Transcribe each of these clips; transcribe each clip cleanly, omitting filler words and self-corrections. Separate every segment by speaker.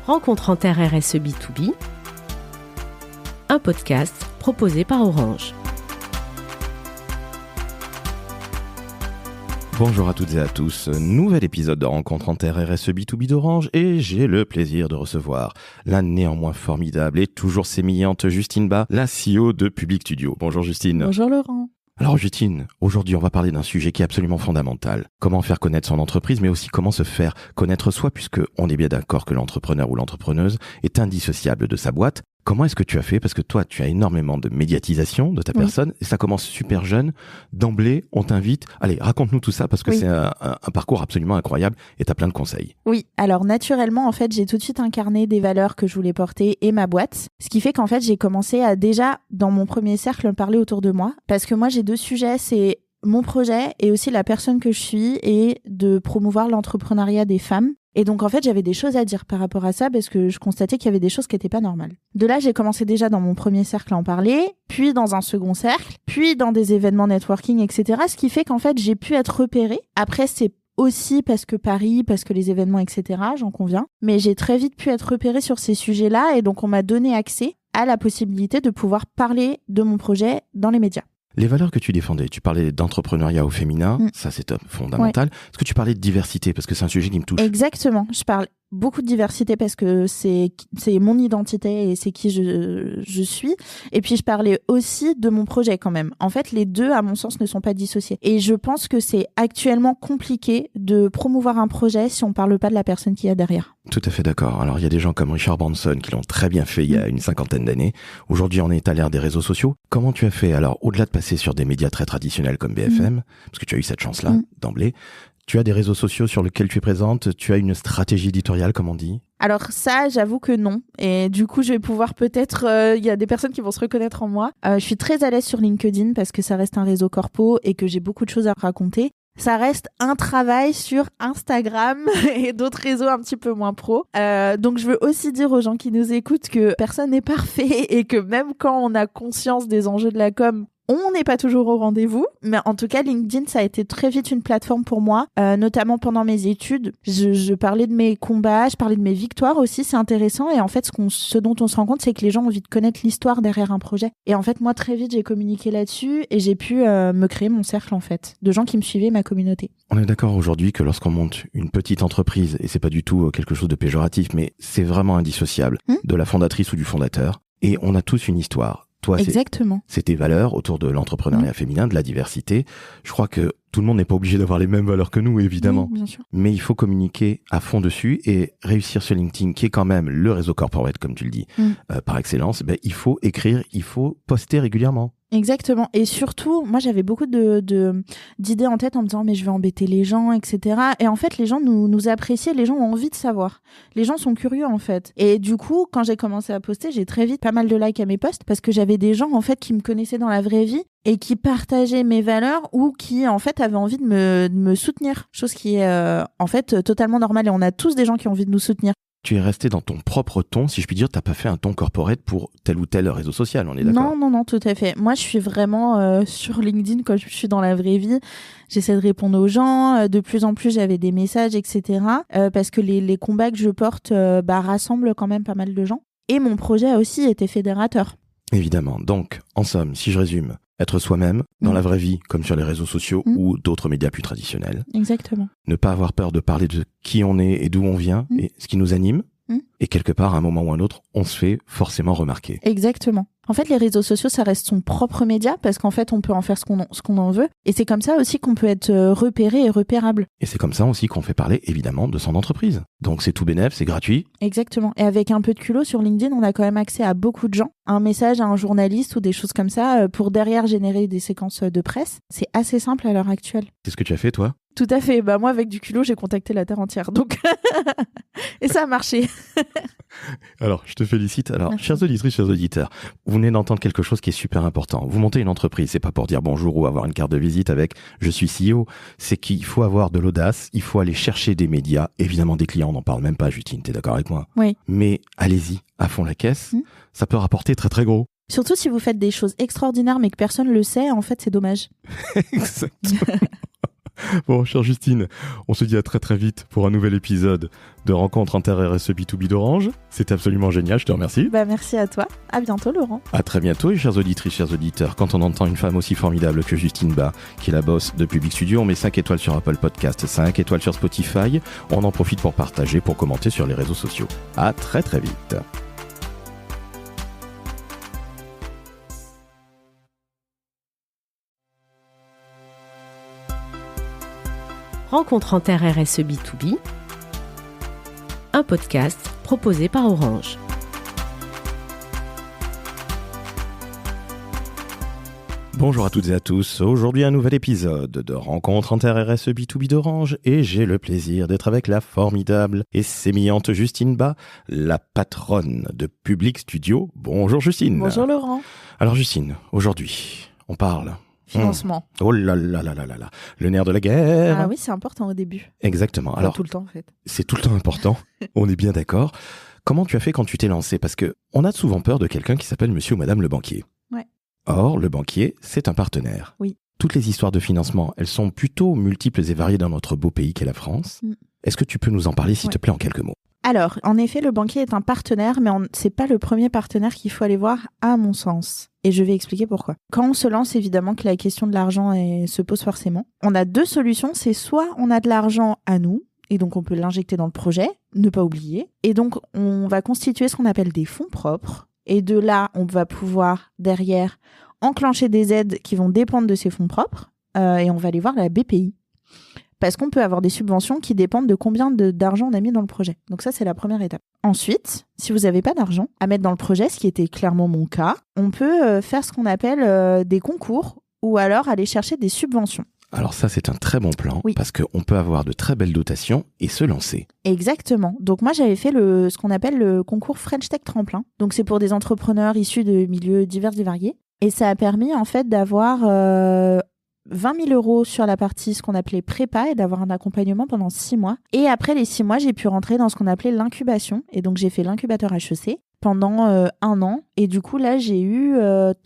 Speaker 1: Rencontre en Terre RSE B2B, un podcast proposé par Orange.
Speaker 2: Bonjour à toutes et à tous, nouvel épisode de Rencontre en Terre RSE B2B d'Orange et j'ai le plaisir de recevoir la néanmoins formidable et toujours sémillante Justine Bas, la CEO de Public Studio. Bonjour Justine.
Speaker 3: Bonjour Laurent.
Speaker 2: Alors Justine, aujourd'hui on va parler d'un sujet qui est absolument fondamental. Comment faire connaître son entreprise, mais aussi comment se faire connaître soi, puisque on est bien d'accord que l'entrepreneur ou l'entrepreneuse est indissociable de sa boîte. Comment est-ce que tu as fait ? Parce que toi, tu as énormément de médiatisation de ta personne et ça commence super jeune. D'emblée, on t'invite. Allez, raconte-nous tout ça parce que c'est un parcours absolument incroyable et tu as plein de conseils.
Speaker 3: Oui, alors naturellement, en fait, j'ai tout de suite incarné des valeurs que je voulais porter et ma boîte. Ce qui fait qu'en fait, j'ai commencé à déjà, dans mon premier cercle, parler autour de moi. Parce que moi, j'ai deux sujets, c'est mon projet et aussi la personne que je suis et de promouvoir l'entrepreneuriat des femmes. Et donc, en fait, j'avais des choses à dire par rapport à ça parce que je constatais qu'il y avait des choses qui n'étaient pas normales. De là, j'ai commencé déjà dans mon premier cercle à en parler, puis dans un second cercle, puis dans des événements networking, etc. Ce qui fait qu'en fait, j'ai pu être repérée. Après, c'est aussi parce que Paris, parce que les événements, etc., j'en conviens. Mais j'ai très vite pu être repérée sur ces sujets-là et donc on m'a donné accès à la possibilité de pouvoir parler de mon projet dans les médias.
Speaker 2: Les valeurs que tu défendais, tu parlais d'entrepreneuriat au féminin, ça c'est fondamental. Est-ce que tu parlais de diversité parce que c'est un sujet qui me touche ?
Speaker 3: Exactement, je parle beaucoup de diversité parce que c'est mon identité et c'est qui je suis. Et puis je parlais aussi de mon projet quand même. En fait, les deux, à mon sens, ne sont pas dissociés. Et je pense que c'est actuellement compliqué de promouvoir un projet si on parle pas de la personne qui est derrière.
Speaker 2: Tout à fait d'accord. Alors, il y a des gens comme Richard Branson qui l'ont très bien fait il y a une 50aine d'années. Aujourd'hui, on est à l'ère des réseaux sociaux. Comment tu as fait ? Alors, au-delà de passer sur des médias très traditionnels comme BFM, parce que tu as eu cette chance-là d'emblée, tu as des réseaux sociaux sur lesquels tu es présente, tu as une stratégie éditoriale, comme on dit ?
Speaker 3: Alors ça, j'avoue que non. Et du coup, je vais pouvoir peut-être... Il y a des personnes qui vont se reconnaître en moi. Je suis très à l'aise sur LinkedIn parce que ça reste un réseau corpo et que j'ai beaucoup de choses à raconter. Ça reste un travail sur Instagram et d'autres réseaux un petit peu moins pro. Donc, je veux aussi dire aux gens qui nous écoutent que personne n'est parfait et que même quand on a conscience des enjeux de la com', on n'est pas toujours au rendez-vous, mais en tout cas, LinkedIn, ça a été très vite une plateforme pour moi, notamment pendant mes études. Je parlais de mes combats, je parlais de mes victoires aussi, c'est intéressant. Et en fait, ce dont on se rend compte, c'est que les gens ont envie de connaître l'histoire derrière un projet. Et en fait, moi, très vite, j'ai communiqué là-dessus et j'ai pu me créer mon cercle, en fait, de gens qui me suivaient, ma communauté.
Speaker 2: On est d'accord aujourd'hui que lorsqu'on monte une petite entreprise, et c'est pas du tout quelque chose de péjoratif, mais c'est vraiment indissociable de la fondatrice ou du fondateur, et on a tous une histoire. Toi,
Speaker 3: exactement.
Speaker 2: C'est tes valeurs autour de l'entrepreneuriat féminin, de la diversité. Je crois que tout le monde n'est pas obligé d'avoir les mêmes valeurs que nous, évidemment.
Speaker 3: Oui, bien sûr.
Speaker 2: Mais il faut communiquer à fond dessus et réussir sur LinkedIn, qui est quand même le réseau corporate, comme tu le dis, par excellence. Il faut écrire, il faut poster régulièrement.
Speaker 3: Exactement. Et surtout, moi, j'avais beaucoup d'idées en tête en me disant, mais je vais embêter les gens, etc. Et en fait, les gens nous apprécient, les gens ont envie de savoir. Les gens sont curieux, en fait. Et du coup, quand j'ai commencé à poster, j'ai très vite pas mal de likes à mes posts parce que j'avais des gens, en fait, qui me connaissaient dans la vraie vie et qui partageaient mes valeurs ou qui, en fait, avaient envie de me soutenir. Chose qui est, en fait, totalement normale. Et on a tous des gens qui ont envie de nous soutenir.
Speaker 2: Tu es resté dans ton propre ton, si je puis dire, t'as pas fait un ton corporate pour tel ou tel réseau social, on est d'accord ?
Speaker 3: Non, tout à fait. Moi, je suis vraiment sur LinkedIn quand je suis dans la vraie vie. J'essaie de répondre aux gens. De plus en plus, j'avais des messages, etc. Parce que les combats que je porte rassemblent quand même pas mal de gens. Et mon projet a aussi été fédérateur.
Speaker 2: Évidemment. Donc, en somme, si je résume, être soi-même dans la vraie vie, comme sur les réseaux sociaux ou d'autres médias plus traditionnels.
Speaker 3: Exactement.
Speaker 2: Ne pas avoir peur de parler de qui on est et d'où on vient et ce qui nous anime. Et quelque part, à un moment ou à un autre, on se fait forcément remarquer.
Speaker 3: Exactement. En fait, les réseaux sociaux, ça reste son propre média parce qu'en fait, on peut en faire ce qu'on en veut. Et c'est comme ça aussi qu'on peut être repéré et repérable.
Speaker 2: Et c'est comme ça aussi qu'on fait parler, évidemment, de son entreprise. Donc, c'est tout bénef, c'est gratuit.
Speaker 3: Exactement. Et avec un peu de culot sur LinkedIn, on a quand même accès à beaucoup de gens. Un message à un journaliste ou des choses comme ça pour derrière générer des séquences de presse. C'est assez simple à l'heure actuelle.
Speaker 2: C'est ce que tu as fait, toi ?
Speaker 3: Tout à fait. Moi, avec du culot, j'ai contacté la terre entière. Donc, et ça a marché.
Speaker 2: Alors, je te félicite. Alors, chers auditrices, chers auditeurs, vous venez d'entendre quelque chose qui est super important. Vous montez une entreprise, c'est pas pour dire bonjour ou avoir une carte de visite avec « je suis CEO », c'est qu'il faut avoir de l'audace, il faut aller chercher des médias, évidemment des clients, on n'en parle même pas, Justine, t'es d'accord avec moi ?
Speaker 3: Oui.
Speaker 2: Mais allez-y, à fond la caisse, ça peut rapporter très très gros.
Speaker 3: Surtout si vous faites des choses extraordinaires mais que personne le sait, en fait, c'est dommage.
Speaker 2: Exactement. Bon, chère Justine, on se dit à très très vite pour un nouvel épisode de Rencontre Inter-RSE B2B d'Orange. C'était absolument génial, je te remercie.
Speaker 3: Merci à toi. À bientôt, Laurent.
Speaker 2: À très bientôt, et chères auditrices, chers auditeurs, quand on entend une femme aussi formidable que Justine Bas, qui est la boss de Public Studio, on met 5 étoiles sur Apple Podcast, 5 étoiles sur Spotify. On en profite pour partager, pour commenter sur les réseaux sociaux. À très très vite.
Speaker 1: Rencontre Inter-RSE B2B, un podcast proposé par Orange.
Speaker 2: Bonjour à toutes et à tous, aujourd'hui un nouvel épisode de Rencontre Inter-RSE B2B d'Orange et j'ai le plaisir d'être avec la formidable et sémillante Justine Bas, la patronne de Public Studio. Bonjour Justine.
Speaker 3: Bonjour Laurent.
Speaker 2: Alors Justine, aujourd'hui on parle...
Speaker 3: Financement.
Speaker 2: Oh là là là là là là, le nerf de la guerre.
Speaker 3: Ah oui, c'est important au début.
Speaker 2: Exactement.
Speaker 3: Enfin,
Speaker 2: Alors
Speaker 3: tout le temps en fait.
Speaker 2: C'est tout le temps important, on est bien d'accord. Comment tu as fait quand tu t'es lancé? Parce que on a souvent peur de quelqu'un qui s'appelle monsieur ou madame le banquier.
Speaker 3: Ouais.
Speaker 2: Or, le banquier, c'est un partenaire.
Speaker 3: Oui.
Speaker 2: Toutes les histoires de financement, elles sont plutôt multiples et variées dans notre beau pays qu'est la France. Est-ce que tu peux nous en parler, s'il te plaît, en quelques mots?
Speaker 3: Alors, en effet, le banquier est un partenaire, mais c'est pas le premier partenaire qu'il faut aller voir, à mon sens. Et je vais expliquer pourquoi. Quand on se lance, évidemment que la question de l'argent se pose forcément. On a deux solutions, c'est soit on a de l'argent à nous, et donc on peut l'injecter dans le projet, ne pas oublier. Et donc, on va constituer ce qu'on appelle des fonds propres. Et de là, on va pouvoir, derrière, enclencher des aides qui vont dépendre de ces fonds propres. Et on va aller voir la BPI. Parce qu'on peut avoir des subventions qui dépendent de combien d'argent on a mis dans le projet. Donc ça, c'est la première étape. Ensuite, si vous n'avez pas d'argent à mettre dans le projet, ce qui était clairement mon cas, on peut faire ce qu'on appelle des concours ou alors aller chercher des subventions.
Speaker 2: Alors ça, c'est un très bon plan,
Speaker 3: oui.
Speaker 2: Parce qu'on peut avoir de très belles dotations et se lancer.
Speaker 3: Exactement. Donc moi, j'avais fait ce qu'on appelle le concours French Tech Tremplin. Donc c'est pour des entrepreneurs issus de milieux divers et variés. Et ça a permis en fait d'avoir 20 000 € sur la partie ce qu'on appelait prépa et d'avoir un accompagnement pendant 6 mois. Et après les 6 mois, j'ai pu rentrer dans ce qu'on appelait l'incubation. Et donc j'ai fait l'incubateur HEC pendant 1 an. Et du coup, là, j'ai eu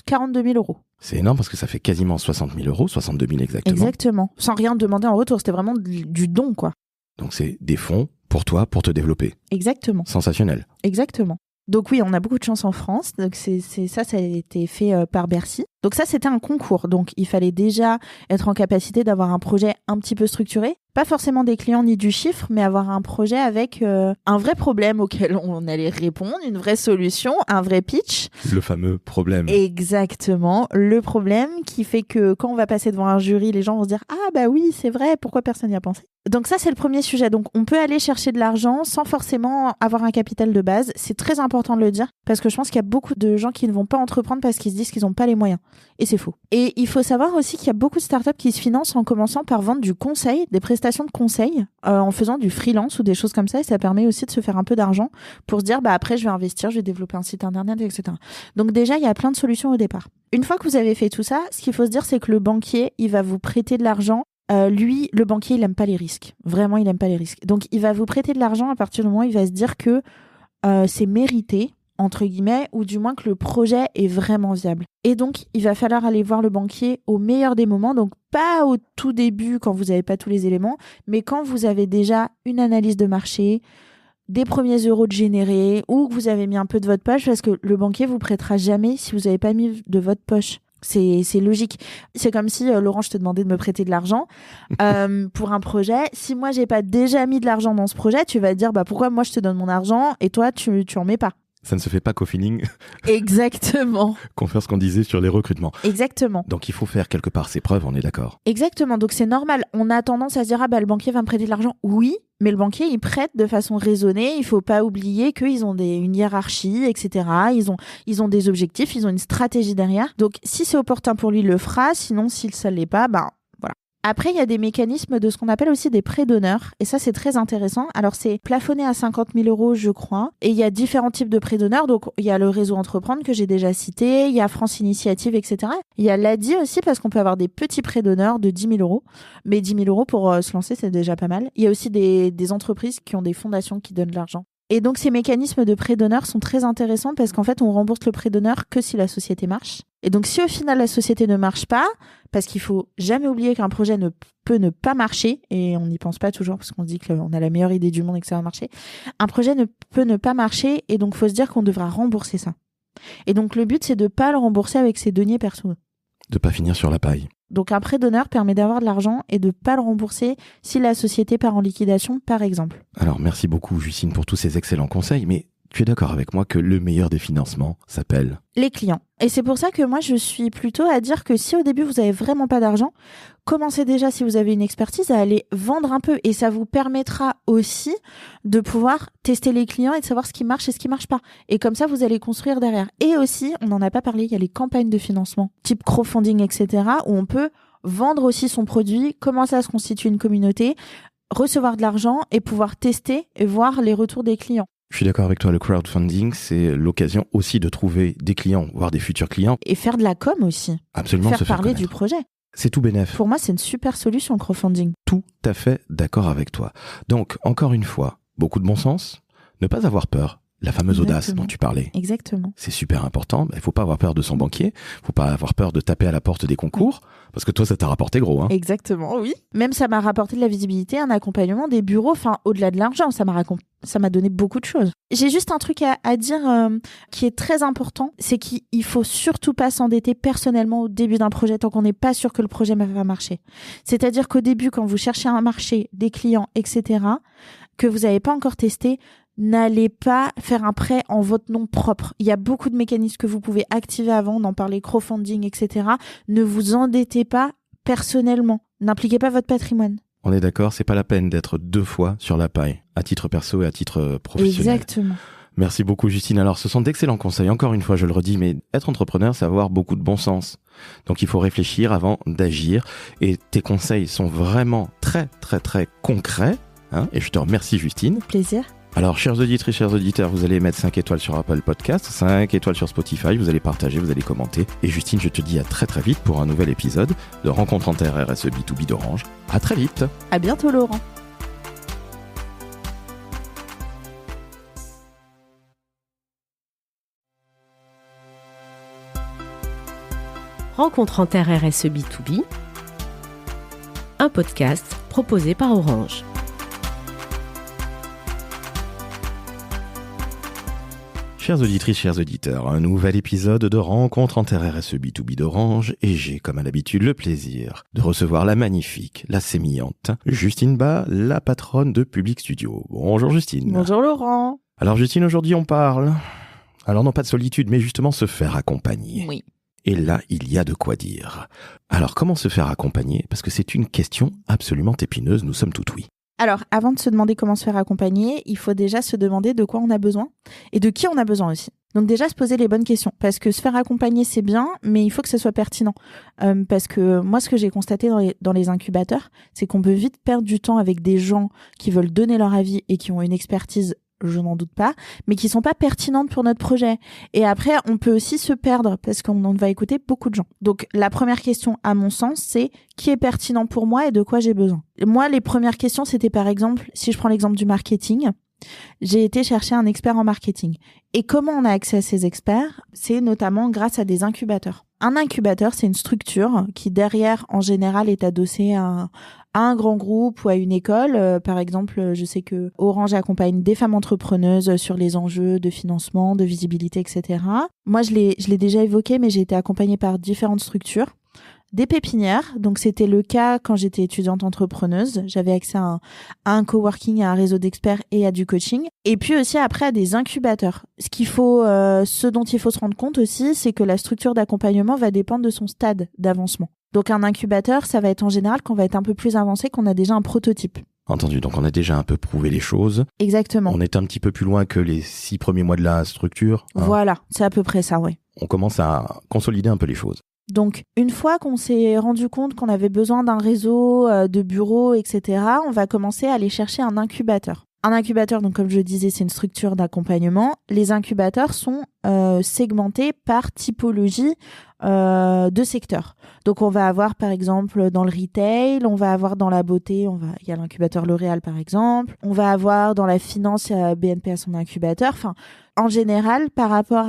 Speaker 3: 42 000 €.
Speaker 2: C'est énorme parce que ça fait quasiment 60 000 €, 62 000 exactement.
Speaker 3: Exactement. Sans rien demander en retour. C'était vraiment du don, quoi.
Speaker 2: Donc c'est des fonds pour toi, pour te développer.
Speaker 3: Exactement.
Speaker 2: Sensationnel.
Speaker 3: Exactement. Donc oui, on a beaucoup de chance en France. Donc ça a été fait par Bercy. Donc ça, c'était un concours. Donc il fallait déjà être en capacité d'avoir un projet un petit peu structuré. Pas forcément des clients ni du chiffre, mais avoir un projet avec un vrai problème auquel on allait répondre, une vraie solution, un vrai pitch.
Speaker 2: Le fameux problème.
Speaker 3: Exactement. Le problème qui fait que quand on va passer devant un jury, les gens vont se dire « Ah bah oui, c'est vrai, pourquoi personne n'y a pensé ?» Donc ça, c'est le premier sujet. Donc on peut aller chercher de l'argent sans forcément avoir un capital de base. C'est très important de le dire parce que je pense qu'il y a beaucoup de gens qui ne vont pas entreprendre parce qu'ils se disent qu'ils n'ont pas les moyens. Et c'est faux. Et il faut savoir aussi qu'il y a beaucoup de startups qui se financent en commençant par vendre du conseil, des prestations de conseil, en faisant du freelance ou des choses comme ça. Et ça permet aussi de se faire un peu d'argent pour se dire bah après je vais investir, je vais développer un site internet, etc. Donc déjà, il y a plein de solutions au départ. Une fois que vous avez fait tout ça, ce qu'il faut se dire, c'est que le banquier, il va vous prêter de l'argent. Lui, le banquier, il aime pas les risques. Vraiment, il aime pas les risques. Donc, il va vous prêter de l'argent à partir du moment où il va se dire que c'est mérité, entre guillemets, ou du moins que le projet est vraiment viable. Et donc, il va falloir aller voir le banquier au meilleur des moments. Donc, pas au tout début quand vous n'avez pas tous les éléments, mais quand vous avez déjà une analyse de marché, des premiers euros de générés, ou que vous avez mis un peu de votre poche, parce que le banquier vous prêtera jamais si vous n'avez pas mis de votre poche. C'est logique. C'est comme si, Laurent, je te demandais de me prêter de l'argent pour un projet. Si moi, j'ai pas déjà mis de l'argent dans ce projet, tu vas te dire, bah, pourquoi moi, je te donne mon argent et toi, tu en mets pas.
Speaker 2: Ça ne se fait pas qu'au feeling.
Speaker 3: Exactement.
Speaker 2: Qu'on fait ce qu'on disait sur les recrutements.
Speaker 3: Exactement.
Speaker 2: Donc, il faut faire quelque part ses preuves, on est d'accord. Exactement.
Speaker 3: Donc, c'est normal. On a tendance à se dire, ah, bah, le banquier va me prêter de l'argent. Oui, mais le banquier, il prête de façon raisonnée. Il faut pas oublier qu'ils ont une hiérarchie, etc. Ils ont des objectifs, ils ont une stratégie derrière. Donc, si c'est opportun pour lui, il le fera. Sinon, si ça l'est pas, bah, voilà. Après, il y a des mécanismes de ce qu'on appelle aussi des prêts d'honneur. Et ça, c'est très intéressant. Alors, c'est plafonné à 50 000 €, je crois. Et il y a différents types de prêts d'honneur. Donc, il y a le réseau Entreprendre que j'ai déjà cité. Il y a France Initiative, etc. Il y a l'ADI aussi parce qu'on peut avoir des petits prêts d'honneur de 10 000 €. Mais 10 000 € pour se lancer, c'est déjà pas mal. Il y a aussi des entreprises qui ont des fondations qui donnent de l'argent. Et donc, ces mécanismes de prêt d'honneur sont très intéressants parce qu'en fait, on rembourse le prêt d'honneur que si la société marche. Et donc, si au final, la société ne marche pas, parce qu'il faut jamais oublier qu'un projet peut ne pas marcher, et on n'y pense pas toujours parce qu'on se dit qu'on a la meilleure idée du monde et que ça va marcher, un projet peut ne pas marcher et donc, faut se dire qu'on devra rembourser ça. Et donc, le but, c'est de pas le rembourser avec ses deniers perso.
Speaker 2: De pas finir sur la paille.
Speaker 3: Donc, un prêt d'honneur permet d'avoir de l'argent et de pas le rembourser si la société part en liquidation, par exemple.
Speaker 2: Alors, merci beaucoup, Justine, pour tous ces excellents conseils, mais tu es d'accord avec moi que le meilleur des financements s'appelle
Speaker 3: les clients. Et c'est pour ça que moi, je suis plutôt à dire que si au début, vous avez vraiment pas d'argent, commencez déjà, si vous avez une expertise, à aller vendre un peu. Et ça vous permettra aussi de pouvoir tester les clients et de savoir ce qui marche et ce qui marche pas. Et comme ça, vous allez construire derrière. Et aussi, on n'en a pas parlé, il y a les campagnes de financement, type crowdfunding, etc., où on peut vendre aussi son produit, commencer à se constituer une communauté, recevoir de l'argent et pouvoir tester et voir les retours des clients.
Speaker 2: Je suis d'accord avec toi, le crowdfunding, c'est l'occasion aussi de trouver des clients, voire des futurs clients.
Speaker 3: Et faire de la com aussi.
Speaker 2: Absolument,
Speaker 3: faire parler du projet.
Speaker 2: C'est tout bénef.
Speaker 3: Pour moi, c'est une super solution, le crowdfunding.
Speaker 2: Tout à fait d'accord avec toi. Donc, encore une fois, beaucoup de bon sens, ne pas avoir peur. La fameuse audace dont tu parlais.
Speaker 3: Exactement.
Speaker 2: C'est super important. Il faut pas avoir peur de son banquier. Faut pas avoir peur de taper à la porte des concours. Parce que toi, ça t'a rapporté gros, hein.
Speaker 3: Exactement, oui. Même ça m'a rapporté de la visibilité, un accompagnement, des bureaux. Enfin, au-delà de l'argent, ça m'a donné beaucoup de choses. J'ai juste un truc à dire qui est très important. C'est qu'il faut surtout pas s'endetter personnellement au début d'un projet tant qu'on n'est pas sûr que le projet va marcher. C'est-à-dire qu'au début, quand vous cherchez un marché, des clients, etc., que vous n'avez pas encore testé, n'allez pas faire un prêt en votre nom propre. Il y a beaucoup de mécanismes que vous pouvez activer avant, on en parlait, crowdfunding, etc. Ne vous endettez pas personnellement. N'impliquez pas votre patrimoine.
Speaker 2: On est d'accord, c'est pas la peine d'être 2 fois sur la paille, à titre perso et à titre professionnel.
Speaker 3: Exactement.
Speaker 2: Merci beaucoup, Justine. Alors, ce sont d'excellents conseils. Encore une fois, je le redis, mais être entrepreneur, c'est avoir beaucoup de bon sens. Donc, il faut réfléchir avant d'agir. Et tes conseils sont vraiment très, très, très concrets. Hein, et je te remercie, Justine.
Speaker 3: Plaisir.
Speaker 2: Alors, chers auditrices, chers auditeurs, vous allez mettre 5 étoiles sur Apple Podcast, 5 étoiles sur Spotify, vous allez partager, vous allez commenter. Et Justine, je te dis à très très vite pour un nouvel épisode de Rencontre en Terre RSE B2B d'Orange. À très vite.
Speaker 3: À bientôt, Laurent.
Speaker 1: Rencontre en Terre RSE B2B, un podcast proposé par Orange.
Speaker 2: Chères auditrices, chers auditeurs, un nouvel épisode de Rencontre en Terre RSE B2B d'Orange et j'ai, comme à l'habitude, le plaisir de recevoir la magnifique, la sémillante Justine Bas, la patronne de Public Studio. Bonjour Justine.
Speaker 3: Bonjour Laurent.
Speaker 2: Alors Justine, aujourd'hui on parle, alors non pas de solitude, mais justement se faire accompagner.
Speaker 3: Oui.
Speaker 2: Et là, il y a de quoi dire. Alors comment se faire accompagner ? Parce que c'est une question absolument épineuse, nous sommes tout oui.
Speaker 3: Alors, avant de se demander comment se faire accompagner, il faut déjà se demander de quoi on a besoin et de qui on a besoin aussi. Donc déjà, se poser les bonnes questions. Parce que se faire accompagner, c'est bien, mais il faut que ce soit pertinent. Parce que moi, ce que j'ai constaté dans les incubateurs, c'est qu'on peut vite perdre du temps avec des gens qui veulent donner leur avis et qui ont une expertise, je n'en doute pas, mais qui sont pas pertinentes pour notre projet. Et après, on peut aussi se perdre parce qu'on va écouter beaucoup de gens. Donc, la première question, à mon sens, c'est qui est pertinent pour moi et de quoi j'ai besoin. Moi, les premières questions, c'était par exemple, si je prends l'exemple du marketing, j'ai été chercher un expert en marketing. Et comment on a accès à ces experts ? C'est notamment grâce à des incubateurs. Un incubateur, c'est une structure qui, derrière, en général, est adossée à un grand groupe ou à une école. Par exemple, je sais que Orange accompagne des femmes entrepreneuses sur les enjeux de financement, de visibilité, etc. Moi, je l'ai déjà évoqué, mais j'ai été accompagnée par différentes structures. Des pépinières, donc c'était le cas quand j'étais étudiante entrepreneuse. J'avais accès à un coworking, à un réseau d'experts et à du coaching. Et puis aussi après à des incubateurs. Ce dont il faut se rendre compte aussi, c'est que la structure d'accompagnement va dépendre de son stade d'avancement. Donc un incubateur, ça va être en général qu'on va être un peu plus avancé, qu'on a déjà un prototype.
Speaker 2: Entendu, donc on a déjà un peu prouvé les choses.
Speaker 3: Exactement.
Speaker 2: On est un petit peu plus loin que les 6 premiers mois de la structure. Hein.
Speaker 3: Voilà, c'est à peu près ça, oui.
Speaker 2: On commence à consolider un peu les choses.
Speaker 3: Donc, une fois qu'on s'est rendu compte qu'on avait besoin d'un réseau, de bureaux, etc., on va commencer à aller chercher un incubateur. Un incubateur, donc comme je disais, c'est une structure d'accompagnement. Les incubateurs sont segmentés par typologie de secteur. Donc on va avoir par exemple dans le retail, on va avoir dans la beauté, il y a l'incubateur L'Oréal par exemple, on va avoir dans la finance, il y a BNP à son incubateur. Enfin, en général, par rapport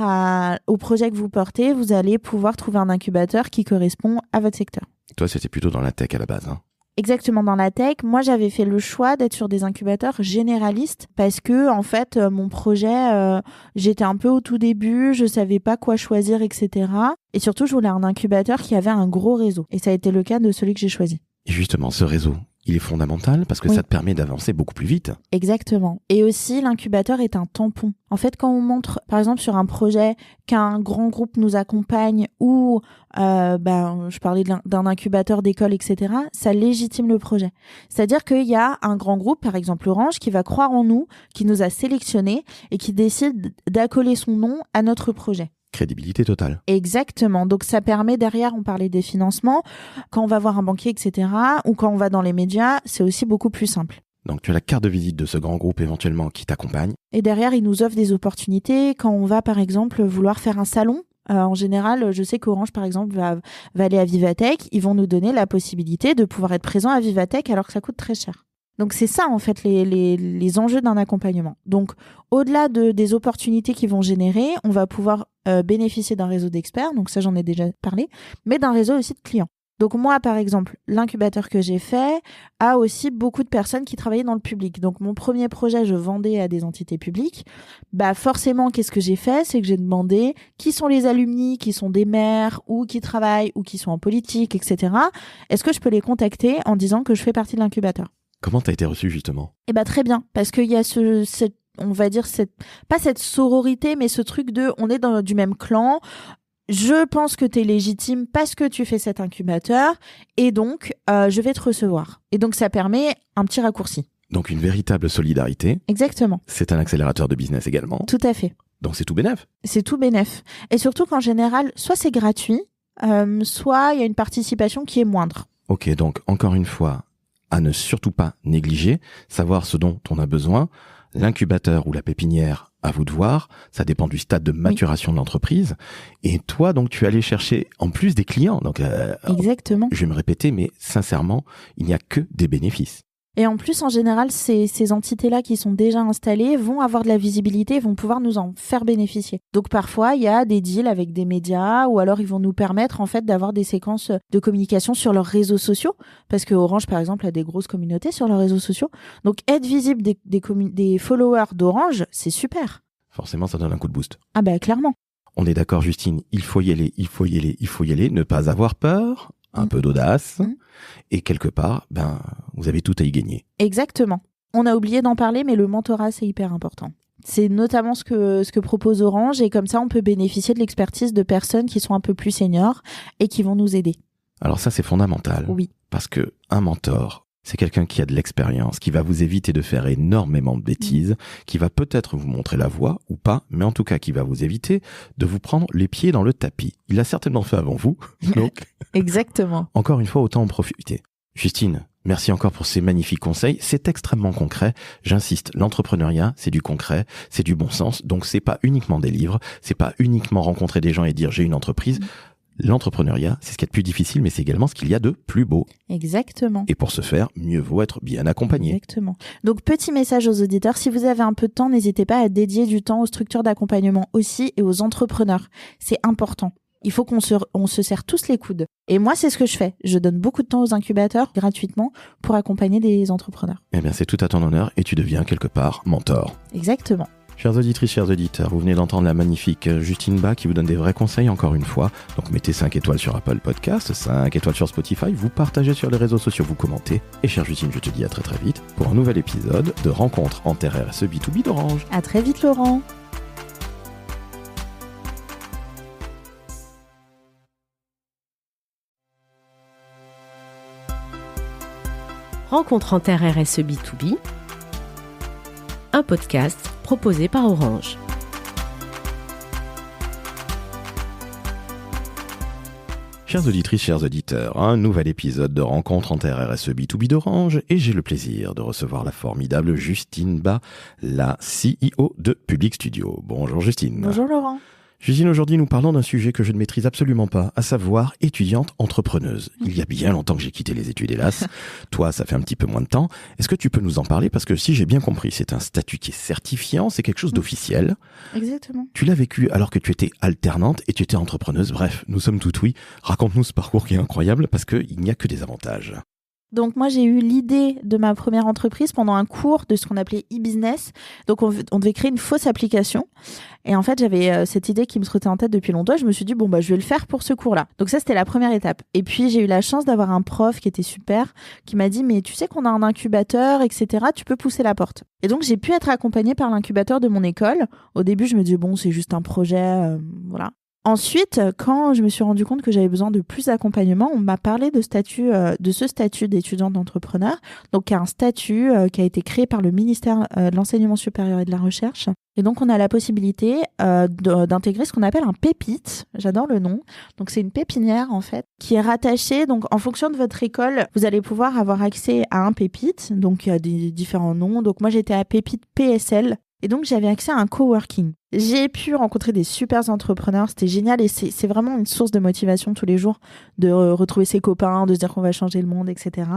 Speaker 3: au projet que vous portez, vous allez pouvoir trouver un incubateur qui correspond à votre secteur.
Speaker 2: Toi, c'était plutôt dans la tech à la base, hein.
Speaker 3: Exactement, dans la tech. Moi, j'avais fait le choix d'être sur des incubateurs généralistes parce que, en fait, mon projet, j'étais un peu au tout début, je savais pas quoi choisir, etc. Et surtout, je voulais un incubateur qui avait un gros réseau. Et ça a été le cas de celui que j'ai choisi.
Speaker 2: Et justement, ce réseau, il est fondamental parce que
Speaker 3: Oui.
Speaker 2: ça te permet d'avancer beaucoup plus vite.
Speaker 3: Exactement. Et aussi, l'incubateur est un tampon. En fait, quand on montre, par exemple, sur un projet qu'un grand groupe nous accompagne ou, je parlais d'un incubateur d'école, etc., ça légitime le projet. C'est-à-dire qu'il y a un grand groupe, par exemple Orange, qui va croire en nous, qui nous a sélectionnés et qui décide d'accoler son nom à notre projet.
Speaker 2: Crédibilité totale.
Speaker 3: Exactement. Donc, ça permet derrière, on parlait des financements, quand on va voir un banquier, etc., ou quand on va dans les médias, c'est aussi beaucoup plus simple.
Speaker 2: Donc, tu as la carte de visite de ce grand groupe éventuellement qui t'accompagne.
Speaker 3: Et derrière, ils nous offrent des opportunités. Quand on va, par exemple, vouloir faire un salon, en général, je sais qu'Orange, par exemple, va aller à Vivatech. Ils vont nous donner la possibilité de pouvoir être présent à Vivatech alors que ça coûte très cher. Donc, c'est ça, en fait, les enjeux d'un accompagnement. Donc, au-delà des opportunités qu'ils vont générer, on va pouvoir bénéficier d'un réseau d'experts. Donc, ça, j'en ai déjà parlé. Mais d'un réseau aussi de clients. Donc moi, par exemple, l'incubateur que j'ai fait a aussi beaucoup de personnes qui travaillaient dans le public. Donc mon premier projet, je vendais à des entités publiques. Forcément, qu'est-ce que j'ai fait ? C'est que j'ai demandé qui sont les alumni, qui sont des maires ou qui travaillent ou qui sont en politique, etc. Est-ce que je peux les contacter en disant que je fais partie de l'incubateur ?
Speaker 2: Comment t'as été reçu justement ?
Speaker 3: Très bien, parce qu'il y a on va dire pas cette sororité, mais ce truc de on est du même clan. Je pense que tu es légitime parce que tu fais cet incubateur et donc je vais te recevoir. Et donc ça permet un petit raccourci.
Speaker 2: Donc une véritable solidarité.
Speaker 3: Exactement.
Speaker 2: C'est un accélérateur de business également.
Speaker 3: Tout à fait.
Speaker 2: Donc c'est tout bénef.
Speaker 3: C'est tout bénef. Et surtout qu'en général, soit c'est gratuit, soit il y a une participation qui est moindre.
Speaker 2: Ok, donc encore une fois, à ne surtout pas négliger, savoir ce dont on a besoin. L'incubateur ou la pépinière, à vous de voir, ça dépend du stade de maturation de l'entreprise. Et toi, donc, tu es allé chercher en plus des clients. Donc,
Speaker 3: exactement.
Speaker 2: Je vais me répéter, mais sincèrement, il n'y a que des bénéfices.
Speaker 3: Et en plus, en général, ces entités-là qui sont déjà installées vont avoir de la visibilité, vont pouvoir nous en faire bénéficier. Donc parfois, il y a des deals avec des médias ou alors ils vont nous permettre en fait d'avoir des séquences de communication sur leurs réseaux sociaux parce que Orange, par exemple, a des grosses communautés sur leurs réseaux sociaux. Donc être visible des followers d'Orange, c'est super.
Speaker 2: Forcément, ça donne un coup de boost.
Speaker 3: Ah clairement.
Speaker 2: On est d'accord, Justine, il faut y aller, ne pas avoir peur, un peu d'audace, et quelque part, vous avez tout à y gagner.
Speaker 3: Exactement. On a oublié d'en parler, mais le mentorat, c'est hyper important. C'est notamment ce que propose Orange, et comme ça, on peut bénéficier de l'expertise de personnes qui sont un peu plus seniors et qui vont nous aider.
Speaker 2: Alors ça, c'est fondamental.
Speaker 3: Oui.
Speaker 2: Parce que un mentor, c'est quelqu'un qui a de l'expérience, qui va vous éviter de faire énormément de bêtises, qui va peut-être vous montrer la voie ou pas, mais en tout cas qui va vous éviter de vous prendre les pieds dans le tapis. Il l'a certainement fait avant vous, donc
Speaker 3: exactement.
Speaker 2: Encore une fois, autant en profiter. Justine, merci encore pour ces magnifiques conseils. C'est extrêmement concret. J'insiste, l'entrepreneuriat, c'est du concret, c'est du bon sens. Donc c'est pas uniquement des livres, c'est pas uniquement rencontrer des gens et dire j'ai une entreprise. L'entrepreneuriat, c'est ce qu'il y a de plus difficile, mais c'est également ce qu'il y a de plus beau.
Speaker 3: Exactement.
Speaker 2: Et pour ce faire, mieux vaut être bien accompagné.
Speaker 3: Exactement. Donc, petit message aux auditeurs, si vous avez un peu de temps, n'hésitez pas à dédier du temps aux structures d'accompagnement aussi et aux entrepreneurs. C'est important. Il faut qu'on se serre tous les coudes. Et moi, c'est ce que je fais. Je donne beaucoup de temps aux incubateurs gratuitement pour accompagner des entrepreneurs.
Speaker 2: Eh bien, c'est tout à ton honneur et tu deviens quelque part mentor.
Speaker 3: Exactement.
Speaker 2: Chères auditrices, chers auditeurs, vous venez d'entendre la magnifique Justine Bas qui vous donne des vrais conseils encore une fois. Donc mettez 5 étoiles sur Apple Podcast, 5 étoiles sur Spotify, vous partagez sur les réseaux sociaux, vous commentez. Et chère Justine, je te dis à très très vite pour un nouvel épisode de Rencontre en Terre RSE B2B d'Orange.
Speaker 3: À très vite Laurent.
Speaker 1: Rencontre en Terre RSE B2B, un podcast proposé par Orange.
Speaker 2: Chères auditrices, chers auditeurs, un nouvel épisode de Rencontre en RSE B2B d'Orange et j'ai le plaisir de recevoir la formidable Justine Bas, la CEO de Public Studio. Bonjour Justine.
Speaker 3: Bonjour Laurent.
Speaker 2: Justine, aujourd'hui nous parlons d'un sujet que je ne maîtrise absolument pas, à savoir étudiante entrepreneuse. Il y a bien longtemps que j'ai quitté les études, hélas. Toi, ça fait un petit peu moins de temps. Est-ce que tu peux nous en parler? Parce que si j'ai bien compris, c'est un statut qui est certifiant, c'est quelque chose d'officiel.
Speaker 3: Exactement.
Speaker 2: Tu l'as vécu alors que tu étais alternante et tu étais entrepreneuse. Bref, nous sommes tout oui. Raconte-nous ce parcours qui est incroyable parce qu'il n'y a que des avantages.
Speaker 3: Donc moi j'ai eu l'idée de ma première entreprise pendant un cours de ce qu'on appelait e-business. Donc on devait créer une fausse application. Et en fait j'avais cette idée qui me trottait en tête depuis longtemps. Je me suis dit je vais le faire pour ce cours-là. Donc ça c'était la première étape. Et puis j'ai eu la chance d'avoir un prof qui était super, qui m'a dit mais tu sais qu'on a un incubateur, etc. Tu peux pousser la porte. Et donc j'ai pu être accompagnée par l'incubateur de mon école. Au début je me disais c'est juste un projet, voilà. Ensuite, quand je me suis rendu compte que j'avais besoin de plus d'accompagnement, on m'a parlé de ce statut d'étudiante d'entrepreneur, donc qui est un statut qui a été créé par le ministère de l'Enseignement supérieur et de la Recherche. Et donc, on a la possibilité d'intégrer ce qu'on appelle un pépite. J'adore le nom. Donc, c'est une pépinière, en fait, qui est rattachée. Donc, en fonction de votre école, vous allez pouvoir avoir accès à un pépite. Donc, il y a des différents noms. Donc, moi, j'étais à pépite PSL. Et donc, j'avais accès à un coworking. J'ai pu rencontrer des super entrepreneurs, c'était génial et c'est vraiment une source de motivation tous les jours de retrouver ses copains, de se dire qu'on va changer le monde, etc.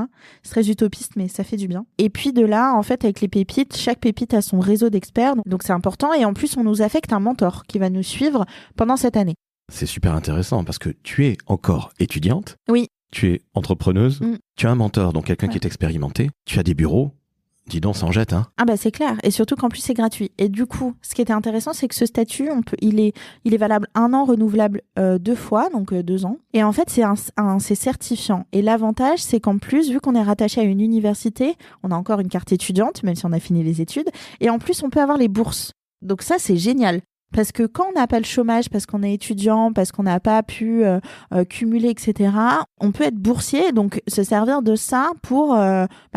Speaker 3: C'est très utopiste, mais ça fait du bien. Et puis de là, en fait, avec les pépites, chaque pépite a son réseau d'experts, donc c'est important. Et en plus, on nous affecte un mentor qui va nous suivre pendant cette année.
Speaker 2: C'est super intéressant parce que tu es encore étudiante.
Speaker 3: Oui.
Speaker 2: Tu es entrepreneuse. Tu as un mentor, donc quelqu'un qui est expérimenté. Tu as des bureaux. Dis donc, ça en jette, hein.
Speaker 3: Ah c'est clair. Et surtout qu'en plus, c'est gratuit. Et du coup, ce qui était intéressant, c'est que ce statut, il est valable 1 an, renouvelable 2 fois, donc 2 ans. Et en fait, c'est certifiant. Et l'avantage, c'est qu'en plus, vu qu'on est rattaché à une université, on a encore une carte étudiante, même si on a fini les études. Et en plus, on peut avoir les bourses. Donc ça, c'est génial. Parce que quand on n'a pas le chômage, parce qu'on est étudiant, parce qu'on n'a pas pu cumuler, etc., on peut être boursier, donc se servir de ça pour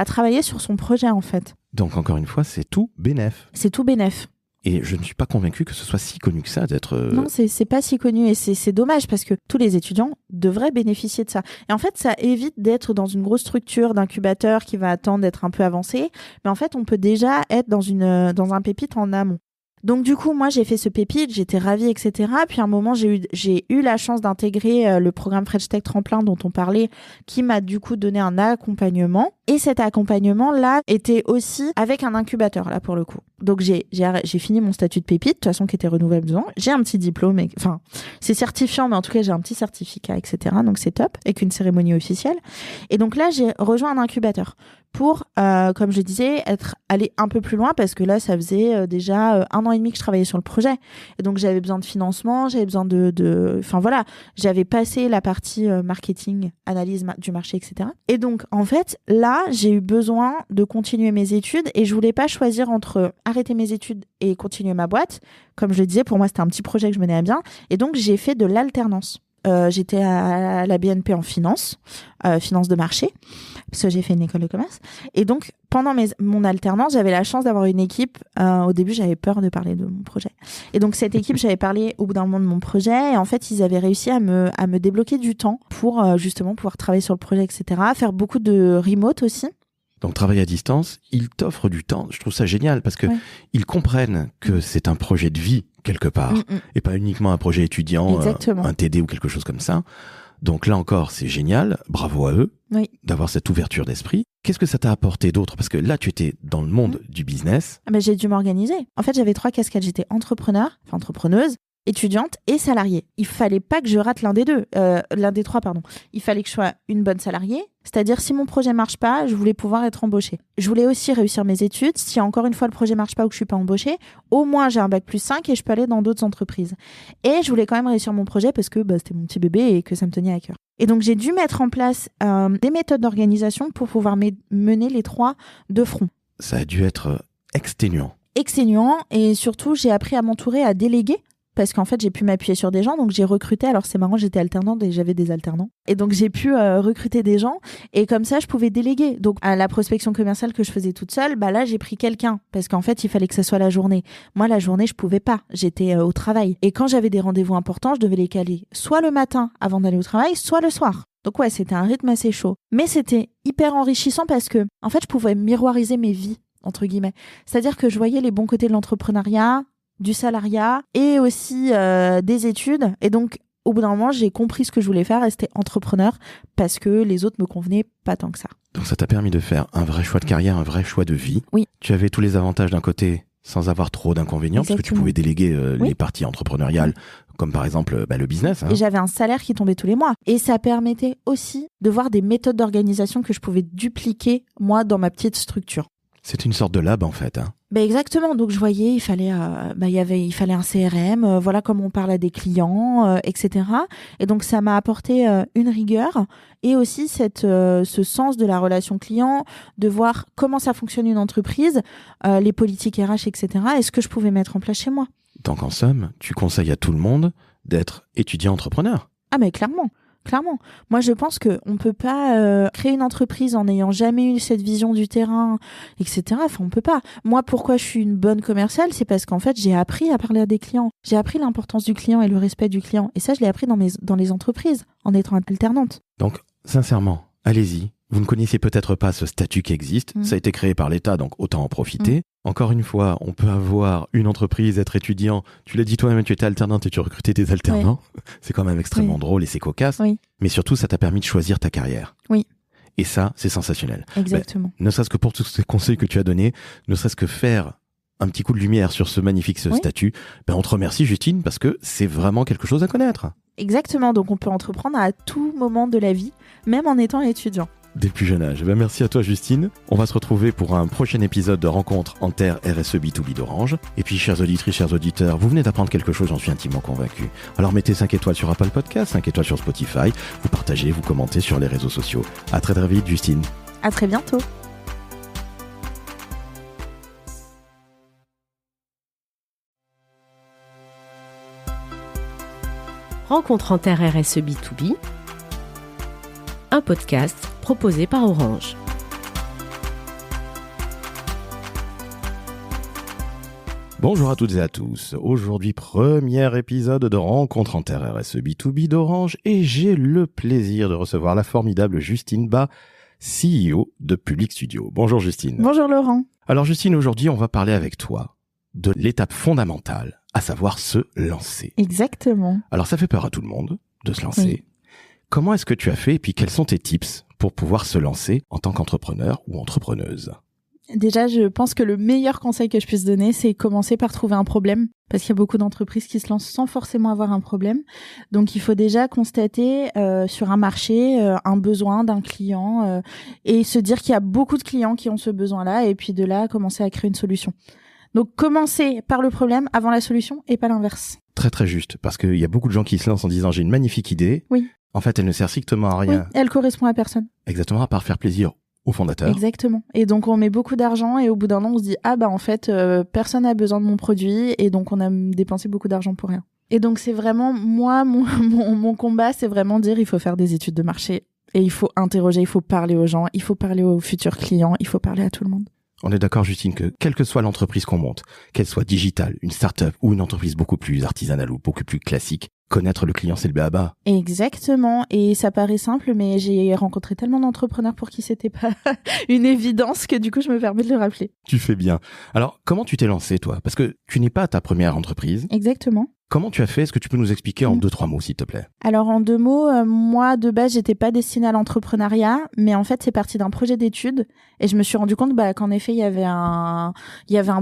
Speaker 3: travailler sur son projet, en fait.
Speaker 2: Donc, encore une fois, c'est tout bénef.
Speaker 3: C'est tout bénef.
Speaker 2: Et je ne suis pas convaincu que ce soit si connu que ça d'être...
Speaker 3: Non, c'est pas si connu et c'est dommage parce que tous les étudiants devraient bénéficier de ça. Et en fait, ça évite d'être dans une grosse structure d'incubateur qui va attendre d'être un peu avancé. Mais en fait, on peut déjà être dans un pépite en amont. Donc du coup, moi j'ai fait ce pépite, j'étais ravie, etc. Puis à un moment, j'ai eu la chance d'intégrer le programme French Tech Tremplin dont on parlait, qui m'a du coup donné un accompagnement. Et cet accompagnement-là était aussi avec un incubateur, là pour le coup. Donc j'ai fini mon statut de pépite, de toute façon qui était renouvelable 2 ans. J'ai un petit diplôme, enfin c'est certifiant, mais en tout cas j'ai un petit certificat, etc. Donc c'est top, avec une cérémonie officielle. Et donc là, j'ai rejoint un incubateur pour, comme je disais, aller un peu plus loin parce que là, ça faisait déjà 1 an et demi que je travaillais sur le projet. Et donc, j'avais besoin de financement, j'avais besoin enfin voilà, j'avais passé la partie marketing, analyse du marché, etc. Et donc, en fait, là, j'ai eu besoin de continuer mes études et je voulais pas choisir entre arrêter mes études et continuer ma boîte. Comme je le disais, pour moi, c'était un petit projet que je menais à bien. Et donc, j'ai fait de l'alternance. J'étais à la BNP en finance de marché, parce que j'ai fait une école de commerce. Et donc, pendant mon alternance, j'avais la chance d'avoir une équipe. Au début, j'avais peur de parler de mon projet. Et donc, cette équipe, j'avais parlé au bout d'un moment de mon projet. Et en fait, ils avaient réussi à me débloquer du temps pour justement pouvoir travailler sur le projet, etc. Faire beaucoup de remote aussi.
Speaker 2: Donc, travail à distance, ils t'offrent du temps. Je trouve ça génial parce que ils comprennent que c'est un projet de vie quelque part et pas uniquement un projet étudiant, un TD ou quelque chose comme ça. Donc là encore, c'est génial. Bravo à eux d'avoir cette ouverture d'esprit. Qu'est-ce que ça t'a apporté d'autre? Parce que là, tu étais dans le monde du business.
Speaker 3: J'ai dû m'organiser. En fait, j'avais 3 casquettes. J'étais entrepreneuse, étudiante et salariée. Il fallait pas que je rate l'un des 3, pardon. Il fallait que je sois une bonne salariée, c'est-à-dire si mon projet marche pas, je voulais pouvoir être embauchée. Je voulais aussi réussir mes études. Si encore une fois le projet marche pas ou que je suis pas embauchée, au moins j'ai un bac+5 et je peux aller dans d'autres entreprises. Et je voulais quand même réussir mon projet parce que c'était mon petit bébé et que ça me tenait à cœur. Et donc j'ai dû mettre en place des méthodes d'organisation pour pouvoir mener les 3 de front.
Speaker 2: Ça a dû être exténuant.
Speaker 3: Et surtout j'ai appris à m'entourer, à déléguer. parce qu'en fait, j'ai pu m'appuyer sur des gens. Donc, j'ai recruté. Alors, c'est marrant, j'étais alternante et j'avais des alternants. Et donc, j'ai pu recruter des gens. Et comme ça, je pouvais déléguer. Donc, à la prospection commerciale que je faisais toute seule, là, j'ai pris quelqu'un. Parce qu'en fait, il fallait que ce soit la journée. Moi, la journée, je pouvais pas. J'étais au travail. Et quand j'avais des rendez-vous importants, je devais les caler soit le matin avant d'aller au travail, soit le soir. Donc ouais, c'était un rythme assez chaud. Mais c'était hyper enrichissant parce que, en fait, je pouvais miroiriser mes vies, entre guillemets. C'est-à-dire que je voyais les bons côtés de l'entrepreneuriat, du salariat et aussi des études. Et donc, au bout d'un moment, j'ai compris ce que je voulais faire et c'était entrepreneur parce que les autres me convenaient pas tant que ça.
Speaker 2: Donc ça t'a permis de faire un vrai choix de carrière, un vrai choix de vie.
Speaker 3: Oui.
Speaker 2: Tu avais tous les avantages d'un côté sans avoir trop d'inconvénients, parce que tu pouvais déléguer les parties entrepreneuriales, comme par exemple le business.
Speaker 3: Et j'avais un salaire qui tombait tous les mois. Et ça permettait aussi de voir des méthodes d'organisation que je pouvais dupliquer, moi, dans ma petite structure.
Speaker 2: C'est une sorte de lab, en fait.
Speaker 3: Exactement. Donc, je voyais, il fallait un CRM, voilà comment on parle à des clients, etc. Et donc, ça m'a apporté une rigueur et aussi ce sens de la relation client, de voir comment ça fonctionne une entreprise, les politiques RH, etc. Et ce que je pouvais mettre en place chez moi.
Speaker 2: Donc, en somme, tu conseilles à tout le monde d'être étudiant entrepreneur.
Speaker 3: Ah, mais clairement. Moi, je pense qu'on peut pas créer une entreprise en n'ayant jamais eu cette vision du terrain, etc. Enfin, on peut pas. Moi, pourquoi je suis une bonne commerciale, c'est parce qu'en fait, j'ai appris à parler à des clients. J'ai appris l'importance du client et le respect du client. Et ça, je l'ai appris dans les entreprises, en étant alternante.
Speaker 2: Donc, sincèrement, allez-y. Vous ne connaissez peut-être pas ce statut qui existe. Ça a été créé par l'État, donc autant en profiter. Encore une fois, on peut avoir une entreprise, être étudiant. Tu l'as dit toi-même, tu étais alternante et tu recrutais des alternants. Oui. C'est quand même extrêmement drôle et c'est cocasse.
Speaker 3: Oui.
Speaker 2: Mais surtout, ça t'a permis de choisir ta carrière.
Speaker 3: Oui.
Speaker 2: Et ça, c'est sensationnel.
Speaker 3: Exactement.
Speaker 2: Ne serait-ce que pour tous ces conseils que tu as donnés, ne serait-ce que faire un petit coup de lumière sur ce magnifique statut, on te remercie, Justine, parce que c'est vraiment quelque chose à connaître.
Speaker 3: Exactement. Donc, on peut entreprendre à tout moment de la vie, même en étant étudiant.
Speaker 2: Dès le plus jeune âge. Merci à toi, Justine. On va se retrouver pour un prochain épisode de Rencontre en Terre RSE B2B d'Orange. Et puis, chers auditrices, chers auditeurs, vous venez d'apprendre quelque chose, j'en suis intimement convaincu. Alors, mettez 5 étoiles sur Apple Podcast, 5 étoiles sur Spotify, vous partagez, vous commentez sur les réseaux sociaux. À très très vite, Justine.
Speaker 3: À très bientôt.
Speaker 1: Rencontre en Terre RSE B2B, un podcast proposé par Orange.
Speaker 2: Bonjour à toutes et à tous. Aujourd'hui, premier épisode de Rencontre en Terre RSE B2B d'Orange et j'ai le plaisir de recevoir la formidable Justine Bas, CEO de Public Studio. Bonjour Justine.
Speaker 3: Bonjour Laurent.
Speaker 2: Alors Justine, aujourd'hui, on va parler avec toi de l'étape fondamentale, à savoir se lancer.
Speaker 3: Exactement.
Speaker 2: Alors ça fait peur à tout le monde de se lancer. Oui. Comment est-ce que tu as fait et puis quels sont tes tips pour pouvoir se lancer en tant qu'entrepreneur ou entrepreneuse ?
Speaker 3: Déjà, je pense que le meilleur conseil que je puisse donner, c'est commencer par trouver un problème. Parce qu'il y a beaucoup d'entreprises qui se lancent sans forcément avoir un problème. Donc, il faut déjà constater sur un marché un besoin d'un client et se dire qu'il y a beaucoup de clients qui ont ce besoin-là et puis de là, commencer à créer une solution. Donc, commencer par le problème avant la solution et pas l'inverse.
Speaker 2: Très, très juste. Parce qu'il y a beaucoup de gens qui se lancent en disant « j'ai une magnifique idée ».
Speaker 3: Oui.
Speaker 2: En fait, elle ne sert strictement à rien.
Speaker 3: Oui, elle correspond à personne.
Speaker 2: Exactement, à part faire plaisir au fondateur.
Speaker 3: Exactement. Et donc, on met beaucoup d'argent et au bout d'un an, on se dit « Ah en fait, personne n'a besoin de mon produit » et donc, on a dépensé beaucoup d'argent pour rien. Et donc, c'est vraiment, moi, mon combat, c'est vraiment dire il faut faire des études de marché et il faut interroger, il faut parler aux gens, il faut parler aux futurs clients, il faut parler à tout le monde.
Speaker 2: On est d'accord, Justine, que quelle que soit l'entreprise qu'on monte, qu'elle soit digitale, une start-up ou une entreprise beaucoup plus artisanale ou beaucoup plus classique, connaître le client, c'est le b.a.-ba.
Speaker 3: Exactement. Et ça paraît simple, mais j'ai rencontré tellement d'entrepreneurs pour qui c'était pas une évidence que du coup, je me permets de le rappeler.
Speaker 2: Tu fais bien. Alors, comment tu t'es lancé, toi ? Parce que tu n'es pas ta première entreprise.
Speaker 3: Exactement.
Speaker 2: Comment tu as fait ? Est-ce que tu peux nous expliquer en 2-3 mots, s'il te plaît ?
Speaker 3: Alors, en 2 mots, moi, de base, j'étais pas destinée à l'entrepreneuriat, mais en fait, c'est parti d'un projet d'études et je me suis rendu compte qu'en effet, il y avait un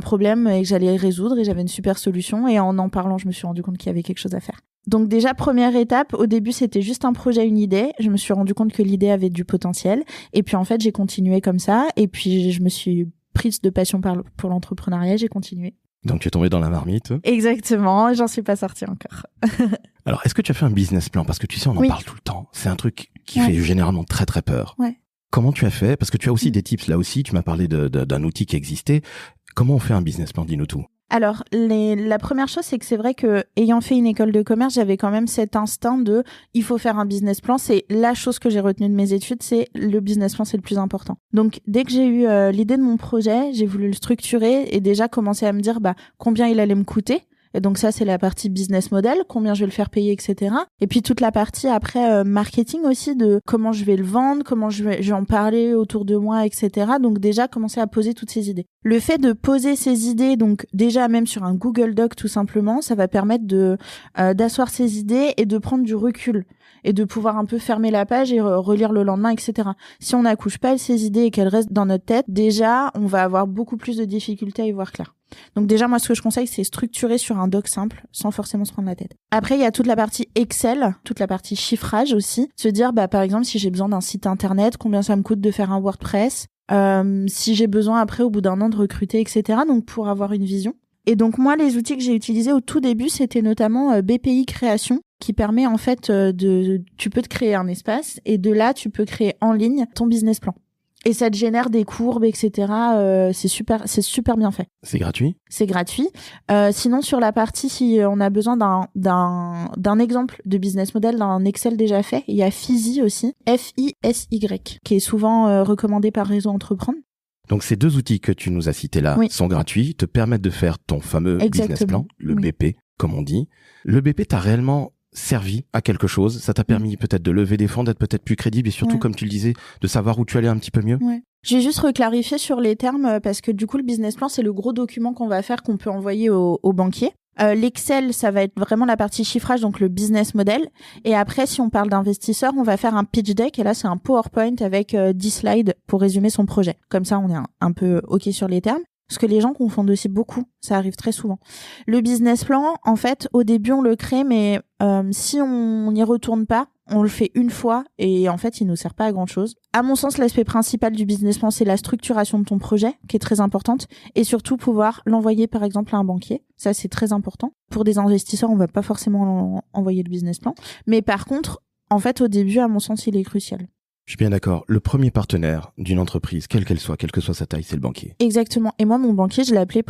Speaker 3: problème et que j'allais résoudre et j'avais une super solution et en parlant, je me suis rendu compte qu'il y avait quelque chose à faire. Donc déjà, première étape, au début, c'était juste un projet, une idée. Je me suis rendu compte que l'idée avait du potentiel et puis en fait, j'ai continué comme ça et puis je me suis prise de passion pour l'entrepreneuriat, j'ai continué.
Speaker 2: Donc tu es tombé dans la marmite.
Speaker 3: Exactement, j'en suis pas sortie encore.
Speaker 2: Alors, est-ce que tu as fait un business plan ? Parce que tu sais, on en parle tout le temps. C'est un truc qui fait généralement très très peur.
Speaker 3: Ouais.
Speaker 2: Comment tu as fait ? Parce que tu as aussi des tips là aussi, tu m'as parlé d'un outil qui existait. Comment on fait un business plan ? Dis-nous tout.
Speaker 3: Alors, la première chose, c'est que c'est vrai que ayant fait une école de commerce, j'avais quand même cet instinct de il faut faire un business plan. C'est la chose que j'ai retenue de mes études, c'est le business plan, c'est le plus important. Donc, dès que j'ai eu l'idée de mon projet, j'ai voulu le structurer et déjà commencer à me dire combien il allait me coûter. Et donc ça, c'est la partie business model, combien je vais le faire payer, etc. Et puis toute la partie après marketing aussi, de comment je vais le vendre, comment je vais en parler autour de moi, etc. Donc déjà, commencer à poser toutes ces idées. Le fait de poser ces idées, donc déjà même sur un Google Doc tout simplement, ça va permettre d'asseoir ces idées et de prendre du recul et de pouvoir un peu fermer la page et relire le lendemain, etc. Si on n'accouche pas ces idées et qu'elles restent dans notre tête, déjà, on va avoir beaucoup plus de difficultés à y voir clair. Donc déjà, moi, ce que je conseille, c'est structurer sur un doc simple, sans forcément se prendre la tête. Après, il y a toute la partie Excel, toute la partie chiffrage aussi. Se dire, par exemple, si j'ai besoin d'un site internet, combien ça me coûte de faire un WordPress, si j'ai besoin après, au bout d'un an, de recruter, etc. Donc, pour avoir une vision. Et donc, moi, les outils que j'ai utilisés au tout début, c'était notamment BPI Création, qui permet, en fait, tu peux te créer un espace, et de là, tu peux créer en ligne ton business plan. Et ça te génère des courbes, etc. C'est super bien fait.
Speaker 2: C'est gratuit ? C'est
Speaker 3: gratuit. Sinon, sur la partie, si on a besoin d'un exemple de business model, d'un Excel déjà fait, il y a Fizy aussi, F-I-S-Y, qui est souvent recommandé par Réseau Entreprendre.
Speaker 2: Donc ces deux outils que tu nous as cités là sont gratuits, te permettent de faire ton fameux business plan, le BP, comme on dit. Le BP t'a réellement servi à quelque chose, ça t'a permis peut-être de lever des fonds, d'être peut-être plus crédible et surtout, comme tu le disais, de savoir où tu allais un petit peu mieux.
Speaker 3: Je vais juste reclarifier sur les termes parce que du coup, le business plan, c'est le gros document qu'on va faire, qu'on peut envoyer au banquier. L'Excel, ça va être vraiment la partie chiffrage, donc le business model. Et après, si on parle d'investisseurs, on va faire un pitch deck. Et là, c'est un PowerPoint avec 10 slides pour résumer son projet. Comme ça, on est un peu OK sur les termes. Parce que les gens confondent aussi beaucoup. Ça arrive très souvent. Le business plan, en fait, au début, on le crée, mais si on n'y retourne pas, on le fait une fois et en fait, il nous sert pas à grand chose. À mon sens, l'aspect principal du business plan, c'est la structuration de ton projet, qui est très importante, et surtout pouvoir l'envoyer, par exemple, à un banquier. Ça, c'est très important. Pour des investisseurs, on va pas forcément envoyer le business plan. Mais par contre, en fait, au début, à mon sens, il est crucial.
Speaker 2: Je suis bien d'accord. Le premier partenaire d'une entreprise, quelle que soit sa taille, c'est le banquier.
Speaker 3: Exactement. Et moi, mon banquier, je l'appelais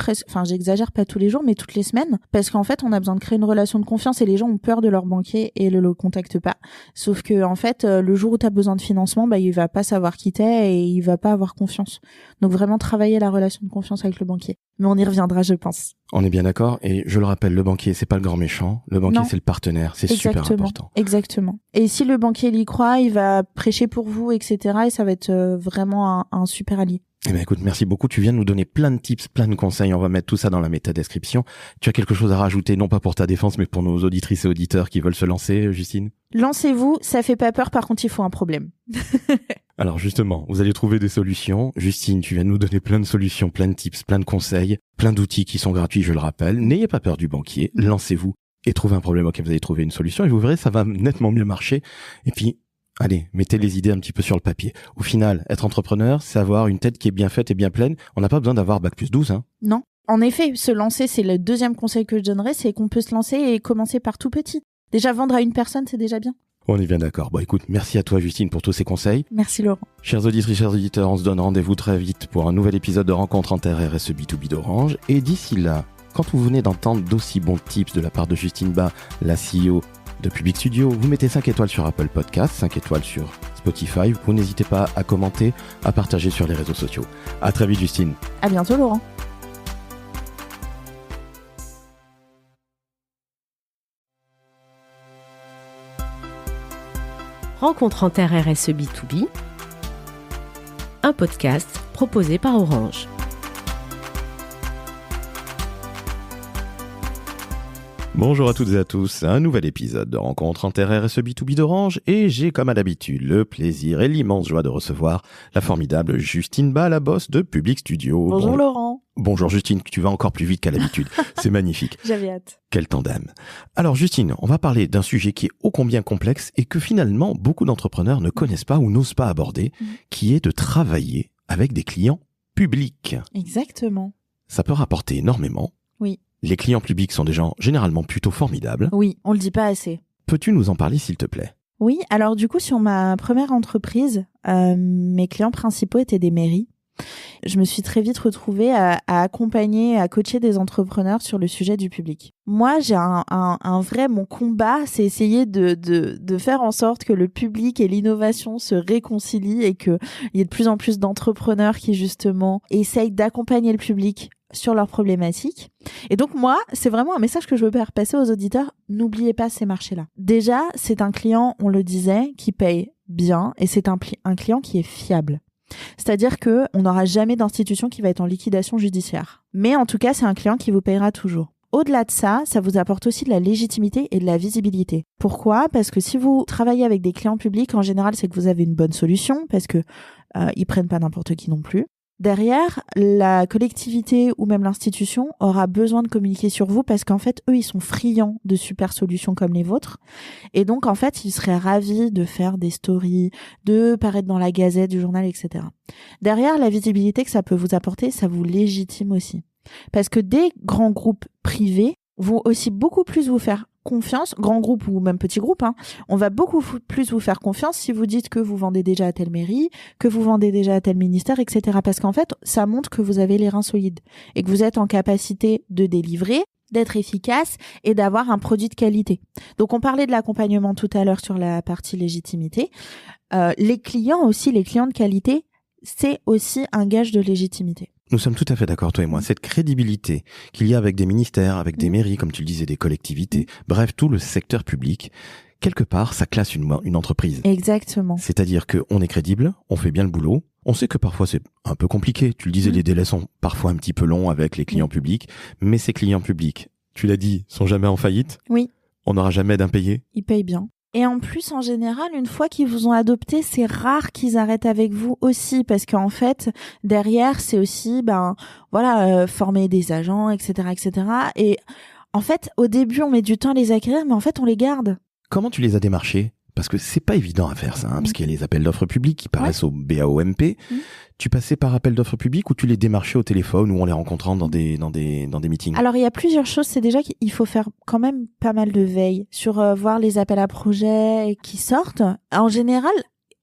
Speaker 3: j'exagère pas tous les jours, mais toutes les semaines. Parce qu'en fait, on a besoin de créer une relation de confiance et les gens ont peur de leur banquier et le contactent pas. Sauf que, en fait, le jour où tu as besoin de financement, il va pas savoir qui t'es et il va pas avoir confiance. Donc vraiment travailler la relation de confiance avec le banquier. Mais on y reviendra, je pense.
Speaker 2: On est bien d'accord. Et je le rappelle, le banquier, c'est pas le grand méchant. Le banquier, c'est le partenaire. C'est super important.
Speaker 3: Exactement. Et si le banquier y croit, il va prêcher pour vous, etc. Et ça va être vraiment un super allié.
Speaker 2: Eh bien, écoute, merci beaucoup. Tu viens de nous donner plein de tips, plein de conseils. On va mettre tout ça dans la métadescription. Tu as quelque chose à rajouter, non pas pour ta défense, mais pour nos auditrices et auditeurs qui veulent se lancer, Justine?
Speaker 3: Lancez-vous, ça fait pas peur. Par contre, il faut un problème.
Speaker 2: Alors justement, vous allez trouver des solutions. Justine, tu viens de nous donner plein de solutions, plein de tips, plein de conseils, plein d'outils qui sont gratuits, je le rappelle. N'ayez pas peur du banquier. Lancez-vous et trouvez un problème auquel vous allez trouver une solution. Et vous verrez, ça va nettement mieux marcher. Et puis, allez, mettez les idées un petit peu sur le papier. Au final, être entrepreneur, c'est avoir une tête qui est bien faite et bien pleine. On n'a pas besoin d'avoir Bac+12, hein.
Speaker 3: Non. En effet, se lancer, c'est le deuxième conseil que je donnerais, c'est qu'on peut se lancer et commencer par tout petit. Déjà, vendre à une personne, c'est déjà bien.
Speaker 2: On est bien d'accord. Bon, écoute, merci à toi, Justine, pour tous ces conseils.
Speaker 3: Merci, Laurent.
Speaker 2: Chers auditrices, chers auditeurs, on se donne rendez-vous très vite pour un nouvel épisode de Rencontre Inter RSE B2B d'Orange. Et d'ici là, quand vous venez d'entendre d'aussi bons tips de la part de Justine Bas, la CEO de Public Studio, vous mettez 5 étoiles sur Apple Podcasts, 5 étoiles sur Spotify. Vous n'hésitez pas à commenter, à partager sur les réseaux sociaux. À très vite, Justine.
Speaker 3: À bientôt, Laurent.
Speaker 1: Rencontre Inter RSE B2B, un podcast proposé par Orange.
Speaker 2: Bonjour à toutes et à tous, un nouvel épisode de Rencontre Inter RSE B2B d'Orange et j'ai comme à l'habitude le plaisir et l'immense joie de recevoir la formidable Justine Bas, la boss de Public Studio.
Speaker 3: Bonjour Laurent.
Speaker 2: Bonjour Justine, tu vas encore plus vite qu'à l'habitude, c'est magnifique.
Speaker 3: J'avais hâte.
Speaker 2: Quel tandem. Alors Justine, on va parler d'un sujet qui est ô combien complexe et que finalement beaucoup d'entrepreneurs ne connaissent pas ou n'osent pas aborder, qui est de travailler avec des clients publics.
Speaker 3: Exactement.
Speaker 2: Ça peut rapporter énormément.
Speaker 3: Oui.
Speaker 2: Les clients publics sont des gens généralement plutôt formidables.
Speaker 3: Oui, on le dit pas assez.
Speaker 2: Peux-tu nous en parler s'il te plaît ?
Speaker 3: Oui, alors du coup sur ma première entreprise, mes clients principaux étaient des mairies. Je me suis très vite retrouvée à accompagner, à coacher des entrepreneurs sur le sujet du public. Moi, j'ai mon combat, c'est essayer de faire en sorte que le public et l'innovation se réconcilient et qu'il y ait de plus en plus d'entrepreneurs qui, justement, essayent d'accompagner le public sur leurs problématiques. Et donc moi, c'est vraiment un message que je veux faire passer aux auditeurs. N'oubliez pas ces marchés-là. Déjà, c'est un client, on le disait, qui paye bien et c'est un client qui est fiable. C'est-à-dire que on n'aura jamais d'institution qui va être en liquidation judiciaire. Mais en tout cas, c'est un client qui vous payera toujours. Au-delà de ça, ça vous apporte aussi de la légitimité et de la visibilité. Pourquoi ? Parce que si vous travaillez avec des clients publics, en général, c'est que vous avez une bonne solution parce que ils prennent pas n'importe qui non plus. Derrière, la collectivité ou même l'institution aura besoin de communiquer sur vous parce qu'en fait, eux, ils sont friands de super solutions comme les vôtres. Et donc, en fait, ils seraient ravis de faire des stories, de paraître dans la gazette, du journal, etc. Derrière, la visibilité que ça peut vous apporter, ça vous légitime aussi. Parce que des grands groupes privés vont aussi beaucoup plus vous faire confiance, grand groupe ou même petit groupe, on va beaucoup plus vous faire confiance si vous dites que vous vendez déjà à telle mairie, que vous vendez déjà à tel ministère, etc. Parce qu'en fait, ça montre que vous avez les reins solides et que vous êtes en capacité de délivrer, d'être efficace et d'avoir un produit de qualité. Donc, on parlait de l'accompagnement tout à l'heure sur la partie légitimité. Les clients de qualité, c'est aussi un gage de légitimité.
Speaker 2: Nous sommes tout à fait d'accord, toi et moi. Cette crédibilité qu'il y a avec des ministères, avec des mairies, comme tu le disais, des collectivités, bref, tout le secteur public, quelque part, ça classe une entreprise.
Speaker 3: Exactement.
Speaker 2: C'est-à-dire qu'on est crédible, on fait bien le boulot. On sait que parfois c'est un peu compliqué. Tu le disais, les délais sont parfois un petit peu longs avec les clients publics. Mais ces clients publics, tu l'as dit, sont jamais en faillite.
Speaker 3: Oui.
Speaker 2: On n'aura jamais d'impayés.
Speaker 3: Ils payent bien. Et en plus, en général, une fois qu'ils vous ont adopté, c'est rare qu'ils arrêtent avec vous aussi, parce qu'en fait, derrière, c'est aussi, former des agents, etc., etc. Et en fait, au début, on met du temps à les acquérir, mais en fait, on les garde.
Speaker 2: Comment tu les as démarchés ? Parce que c'est pas évident à faire ça, parce qu'il y a les appels d'offres publics qui paraissent au BAOMP. Tu passais par appel d'offres publics ou tu les démarchais au téléphone ou en les rencontrant dans des meetings ?
Speaker 3: Alors, il y a plusieurs choses. C'est déjà qu'il faut faire quand même pas mal de veille sur voir les appels à projets qui sortent. En général,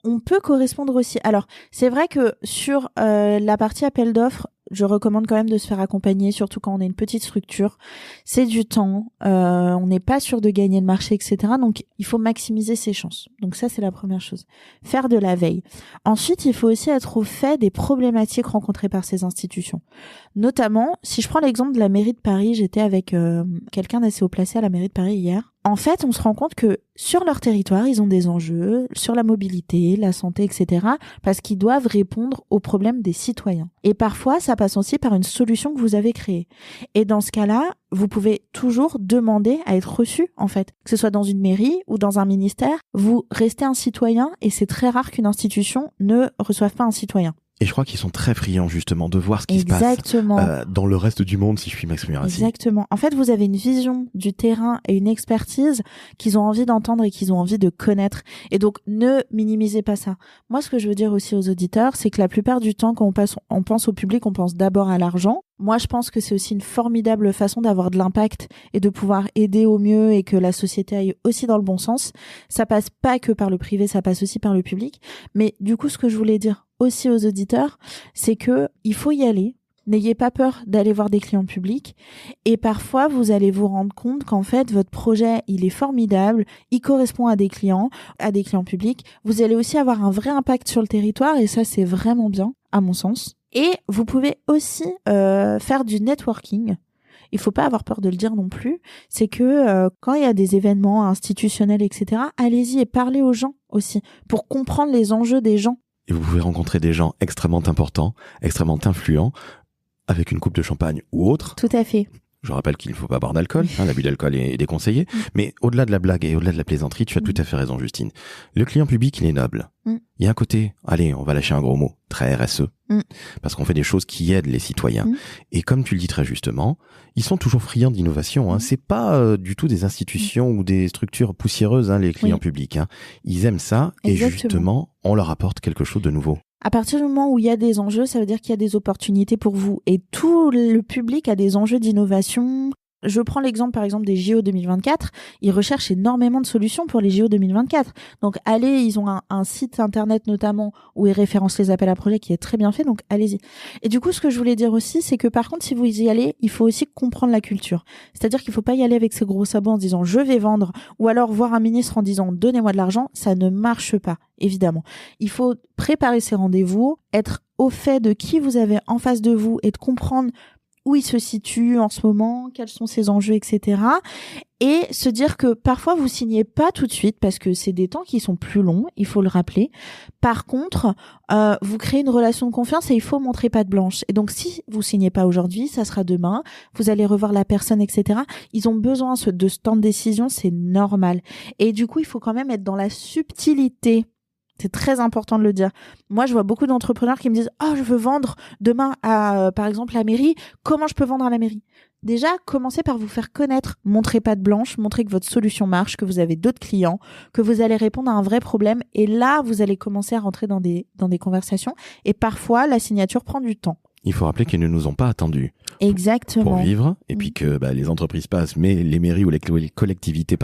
Speaker 3: on peut correspondre aussi. Alors, c'est vrai que sur la partie appel d'offres, je recommande quand même de se faire accompagner, surtout quand on est une petite structure. C'est du temps, on n'est pas sûr de gagner le marché, etc. Donc, il faut maximiser ses chances. Donc ça, c'est la première chose. Faire de la veille. Ensuite, il faut aussi être au fait des problématiques rencontrées par ces institutions. Notamment, si je prends l'exemple de la mairie de Paris, j'étais avec quelqu'un d'assez haut placé à la mairie de Paris hier. En fait, on se rend compte que sur leur territoire, ils ont des enjeux sur la mobilité, la santé, etc. parce qu'ils doivent répondre aux problèmes des citoyens. Et parfois, ça passe aussi par une solution que vous avez créée. Et dans ce cas-là, vous pouvez toujours demander à être reçu, en fait. Que ce soit dans une mairie ou dans un ministère, vous restez un citoyen et c'est très rare qu'une institution ne reçoive pas un citoyen.
Speaker 2: Et je crois qu'ils sont très friands justement de voir ce qui se passe dans le reste du monde, si je puis m'exprimer ainsi.
Speaker 3: Exactement. En fait, vous avez une vision du terrain et une expertise qu'ils ont envie d'entendre et qu'ils ont envie de connaître. Et donc, ne minimisez pas ça. Moi, ce que je veux dire aussi aux auditeurs, c'est que la plupart du temps, quand on pense au public, on pense d'abord à l'argent. Moi, je pense que c'est aussi une formidable façon d'avoir de l'impact et de pouvoir aider au mieux et que la société aille aussi dans le bon sens. Ça passe pas que par le privé, ça passe aussi par le public. Mais du coup, ce que je voulais dire aussi aux auditeurs, c'est que il faut y aller. N'ayez pas peur d'aller voir des clients publics et parfois vous allez vous rendre compte qu'en fait votre projet il est formidable, il correspond à des clients publics. Vous allez aussi avoir un vrai impact sur le territoire et ça c'est vraiment bien à mon sens. Et vous pouvez aussi faire du networking. Il faut pas avoir peur de le dire non plus. C'est que quand il y a des événements institutionnels, etc., allez-y et parlez aux gens aussi pour comprendre les enjeux des gens.
Speaker 2: Et vous pouvez rencontrer des gens extrêmement importants, extrêmement influents, avec une coupe de champagne ou autre.
Speaker 3: Tout à fait.
Speaker 2: Je rappelle qu'il ne faut pas boire d'alcool, l'abus d'alcool est déconseillé. Mais au-delà de la blague et au-delà de la plaisanterie, tu as tout à fait raison, Justine. Le client public, il est noble. Il y a un côté, allez, on va lâcher un gros mot, très RSE, parce qu'on fait des choses qui aident les citoyens. Et comme tu le dis très justement, ils sont toujours friands d'innovation. C'est pas du tout des institutions ou des structures poussiéreuses, les clients publics. Ils aiment ça. Exactement. Et justement, on leur apporte quelque chose de nouveau.
Speaker 3: À partir du moment où il y a des enjeux, ça veut dire qu'il y a des opportunités pour vous. Et tout le public a des enjeux d'innovation, Je prends l'exemple par exemple des JO 2024. Ils recherchent énormément de solutions pour les JO 2024. Donc allez, ils ont un site internet notamment où ils référencent les appels à projets qui est très bien fait. Donc allez-y. Et du coup, ce que je voulais dire aussi, c'est que par contre, si vous y allez, il faut aussi comprendre la culture. C'est-à-dire qu'il faut pas y aller avec ses gros sabots en disant je vais vendre, ou alors voir un ministre en disant donnez-moi de l'argent. Ça ne marche pas, évidemment. Il faut préparer ses rendez-vous, être au fait de qui vous avez en face de vous et de comprendre où il se situe en ce moment, quels sont ses enjeux, etc. Et se dire que parfois vous signez pas tout de suite parce que c'est des temps qui sont plus longs, il faut le rappeler. Par contre, vous créez une relation de confiance et il faut montrer patte blanche. Et donc si vous signez pas aujourd'hui, ça sera demain, vous allez revoir la personne, etc. Ils ont besoin de ce temps de décision, c'est normal. Et du coup, il faut quand même être dans la subtilité. C'est très important de le dire. Moi, je vois beaucoup d'entrepreneurs qui me disent « Oh, je veux vendre demain à, par exemple, la mairie. Comment je peux vendre à la mairie ?» Déjà, commencez par vous faire connaître. Montrez patte blanche, montrez que votre solution marche, que vous avez d'autres clients, que vous allez répondre à un vrai problème. Et là, vous allez commencer à rentrer dans des conversations. Et parfois, la signature prend du temps.
Speaker 2: Il faut rappeler qu'ils ne nous ont pas attendus.
Speaker 3: Exactement.
Speaker 2: Pour vivre, et puis que les entreprises passent, mais les mairies ou les collectivités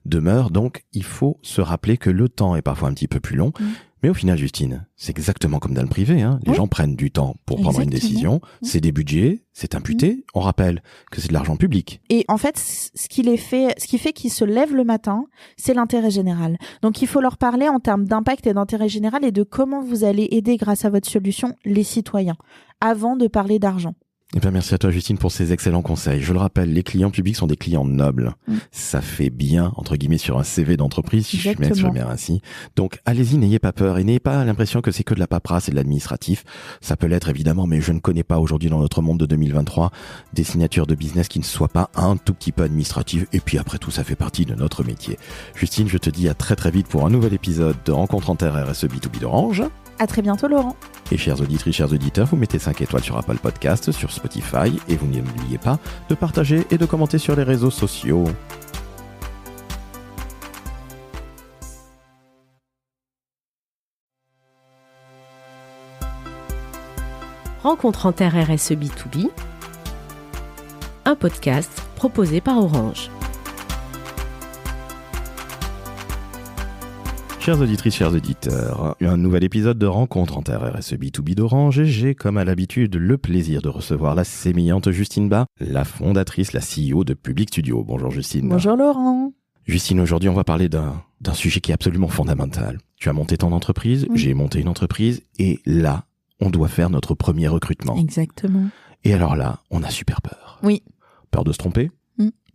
Speaker 2: demeurent. Donc, il faut se rappeler que le temps est parfois un petit peu plus long. Mais au final, Justine, c'est exactement comme dans le privé. Les gens prennent du temps pour prendre une décision. C'est des budgets, c'est imputé. On rappelle que c'est de l'argent public.
Speaker 3: Et en fait, ce qui fait qu'ils se lèvent le matin, c'est l'intérêt général. Donc, il faut leur parler en termes d'impact et d'intérêt général et de comment vous allez aider grâce à votre solution les citoyens, avant de parler d'argent.
Speaker 2: Eh bien, merci à toi, Justine, pour ces excellents conseils. Je le rappelle, les clients publics sont des clients nobles. Ça fait bien, entre guillemets, sur un CV d'entreprise, si je mets ainsi. Donc, allez-y, n'ayez pas peur et n'ayez pas l'impression que c'est que de la paperasse et de l'administratif. Ça peut l'être, évidemment, mais je ne connais pas aujourd'hui dans notre monde de 2023 des signatures de business qui ne soient pas un tout petit peu administratives. Et puis, après tout, ça fait partie de notre métier. Justine, je te dis à très très vite pour un nouvel épisode de Rencontre en Terre RSE B2B d'Orange.
Speaker 3: À très bientôt, Laurent.
Speaker 2: Et chères auditrices, chers auditeurs, vous mettez 5 étoiles sur Apple Podcast, sur Spotify, et vous n'oubliez pas de partager et de commenter sur les réseaux sociaux.
Speaker 1: Rencontre en Terre RSE B2B, un podcast proposé par Orange.
Speaker 2: Chères auditrices, chers auditeurs, un nouvel épisode de Rencontre en Terre RSE B2B d'Orange et j'ai comme à l'habitude le plaisir de recevoir la sémillante Justine Bas, la fondatrice, la CEO de Public Studio. Bonjour Justine.
Speaker 3: Bonjour Laurent.
Speaker 2: Justine, aujourd'hui on va parler d'un sujet qui est absolument fondamental. Tu as monté ton entreprise, j'ai monté une entreprise et là, on doit faire notre premier recrutement.
Speaker 3: Exactement.
Speaker 2: Et alors là, on a super peur.
Speaker 3: Oui.
Speaker 2: Peur de se tromper,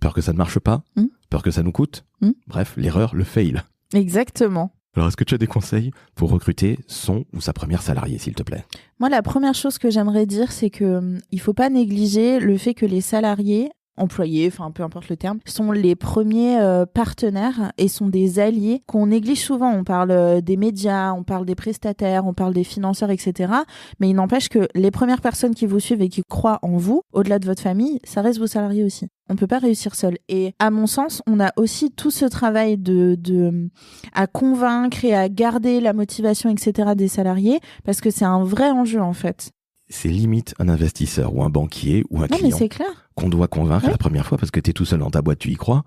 Speaker 2: peur que ça ne marche pas, peur que ça nous coûte. Bref, l'erreur, le fail.
Speaker 3: Exactement.
Speaker 2: Alors, est-ce que tu as des conseils pour recruter son ou sa première salariée, s'il te plaît ?
Speaker 3: Moi, la première chose que j'aimerais dire, c'est que il faut pas négliger le fait que les salariés, employés, enfin peu importe le terme, sont les premiers partenaires et sont des alliés qu'on néglige souvent. On parle des médias, on parle des prestataires, on parle des financeurs, etc. Mais il n'empêche que les premières personnes qui vous suivent et qui croient en vous, au-delà de votre famille, ça reste vos salariés aussi. On peut pas réussir seul. Et à mon sens, on a aussi tout ce travail à convaincre et à garder la motivation, etc. des salariés, parce que c'est un vrai enjeu en fait.
Speaker 2: C'est limite un investisseur ou un banquier ou un client
Speaker 3: mais c'est clair.
Speaker 2: Qu'on doit convaincre la première fois parce que tu es tout seul dans ta boîte, tu y crois.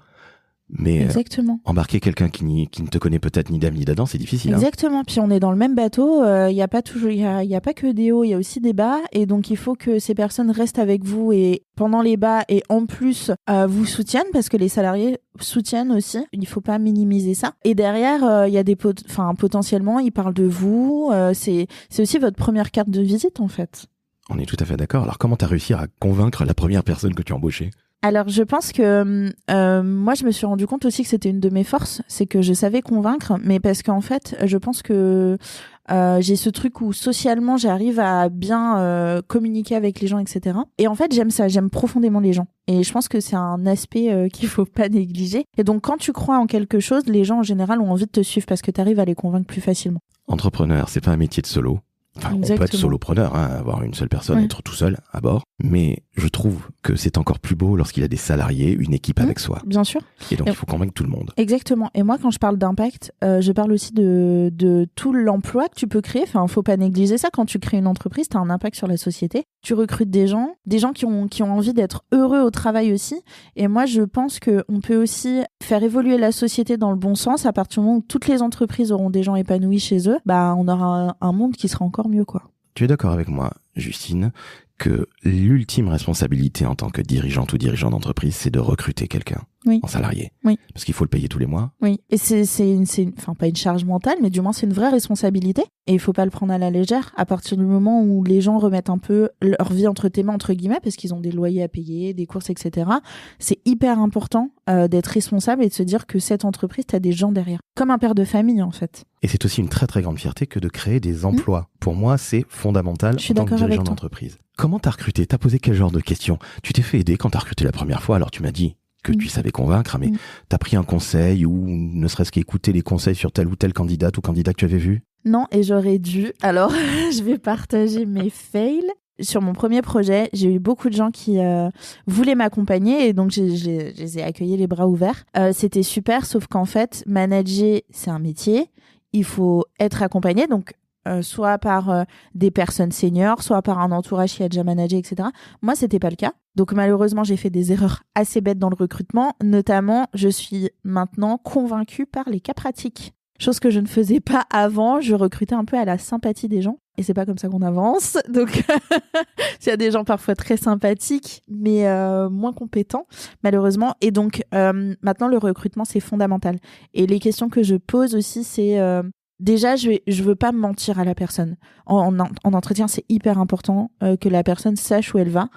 Speaker 2: Mais
Speaker 3: exactement.
Speaker 2: Embarquer quelqu'un qui ne te connaît peut-être ni d'âme ni d'Adam, c'est difficile.
Speaker 3: Exactement. Puis on est dans le même bateau. Il y a pas que des hauts, il y a aussi des bas. Et donc il faut que ces personnes restent avec vous et pendant les bas et en plus vous soutiennent parce que les salariés soutiennent aussi. Il faut pas minimiser ça. Et derrière, il y a potentiellement ils parlent de vous. C'est aussi votre première carte de visite en fait.
Speaker 2: On est tout à fait d'accord. Alors comment tu as réussi à convaincre la première personne que tu as embauchée ?
Speaker 3: Alors, je pense que moi, je me suis rendu compte aussi que c'était une de mes forces, c'est que je savais convaincre, mais parce qu'en fait, je pense que j'ai ce truc où socialement, j'arrive à bien communiquer avec les gens, etc. Et en fait, j'aime ça, j'aime profondément les gens. Et je pense que c'est un aspect qu'il faut pas négliger. Et donc, quand tu crois en quelque chose, les gens, en général, ont envie de te suivre parce que tu arrives à les convaincre plus facilement.
Speaker 2: Entrepreneur, c'est pas un métier de solo. Enfin, on peut être solopreneur, avoir une seule personne, être tout seul à bord. Mais je trouve que c'est encore plus beau lorsqu'il a des salariés, une équipe avec soi.
Speaker 3: Bien sûr.
Speaker 2: Et donc, il faut convaincre tout le monde.
Speaker 3: Exactement. Et moi, quand je parle d'impact, je parle aussi de tout l'emploi que tu peux créer. Enfin, faut pas négliger ça. Quand tu crées une entreprise, tu as un impact sur la société. Tu recrutes des gens qui ont envie d'être heureux au travail aussi. Et moi, je pense qu'on peut aussi faire évoluer la société dans le bon sens. À partir du moment où toutes les entreprises auront des gens épanouis chez eux, on aura un monde qui sera encore mieux, quoi.
Speaker 2: Tu es d'accord avec moi, Justine, que l'ultime responsabilité en tant que dirigeante ou dirigeant d'entreprise, c'est de recruter quelqu'un en salarié.
Speaker 3: Oui.
Speaker 2: Parce qu'il faut le payer tous les mois.
Speaker 3: Oui. Et c'est pas une charge mentale, mais du moins c'est une vraie responsabilité. Et il faut pas le prendre à la légère. À partir du moment où les gens remettent un peu leur vie entre tes mains, entre guillemets, parce qu'ils ont des loyers à payer, des courses, etc. C'est hyper important d'être responsable et de se dire que cette entreprise, t'as des gens derrière. Comme un père de famille, en fait.
Speaker 2: Et c'est aussi une très très grande fierté que de créer des emplois. Pour moi, c'est fondamental en tant que dirigeant d'entreprise. Comment t'as recruté? T'as posé quel genre de questions? Tu t'es fait aider quand t'as recruté la première fois? Alors tu m'as dit que tu savais convaincre, mais t'as pris un conseil ou ne serait-ce qu'écouter les conseils sur telle ou telle candidate ou candidat que tu avais vu? Non,
Speaker 3: et j'aurais dû. Alors, je vais partager mes fails. Sur mon premier projet, j'ai eu beaucoup de gens qui voulaient m'accompagner et donc je les ai accueillis les bras ouverts. C'était super, sauf qu'en fait, manager, c'est un métier. Il faut être accompagné, donc soit par des personnes seniors, soit par un entourage qui a déjà managé, etc. Moi, c'était pas le cas. Donc malheureusement, j'ai fait des erreurs assez bêtes dans le recrutement. Notamment, je suis maintenant convaincue par les cas pratiques. Chose que je ne faisais pas avant. Je recrutais un peu à la sympathie des gens. Et c'est pas comme ça qu'on avance. Donc, il y a des gens parfois très sympathiques, mais moins compétents, malheureusement. Et donc, maintenant, le recrutement, c'est fondamental. Et les questions que je pose aussi, c'est... Déjà, je veux pas mentir à la personne. En entretien, c'est hyper important que la personne sache où elle va,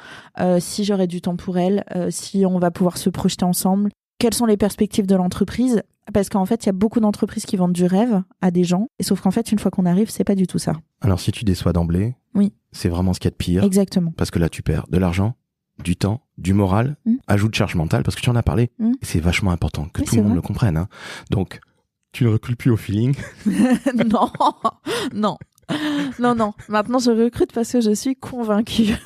Speaker 3: si j'aurai du temps pour elle, si on va pouvoir se projeter ensemble, quelles sont les perspectives de l'entreprise. Parce qu'en fait, il y a beaucoup d'entreprises qui vendent du rêve à des gens, et sauf qu'en fait, une fois qu'on arrive, c'est pas du tout ça.
Speaker 2: Alors, si tu déçois d'emblée, c'est vraiment ce qu'il y a de pire.
Speaker 3: Exactement.
Speaker 2: Parce que là, tu perds de l'argent, du temps, du moral, ajout de charge mentale, parce que tu en as parlé. C'est vachement important que tout le monde le comprenne. Donc, tu ne recrutes plus au feeling.
Speaker 3: Non. Maintenant, je recrute parce que je suis convaincue.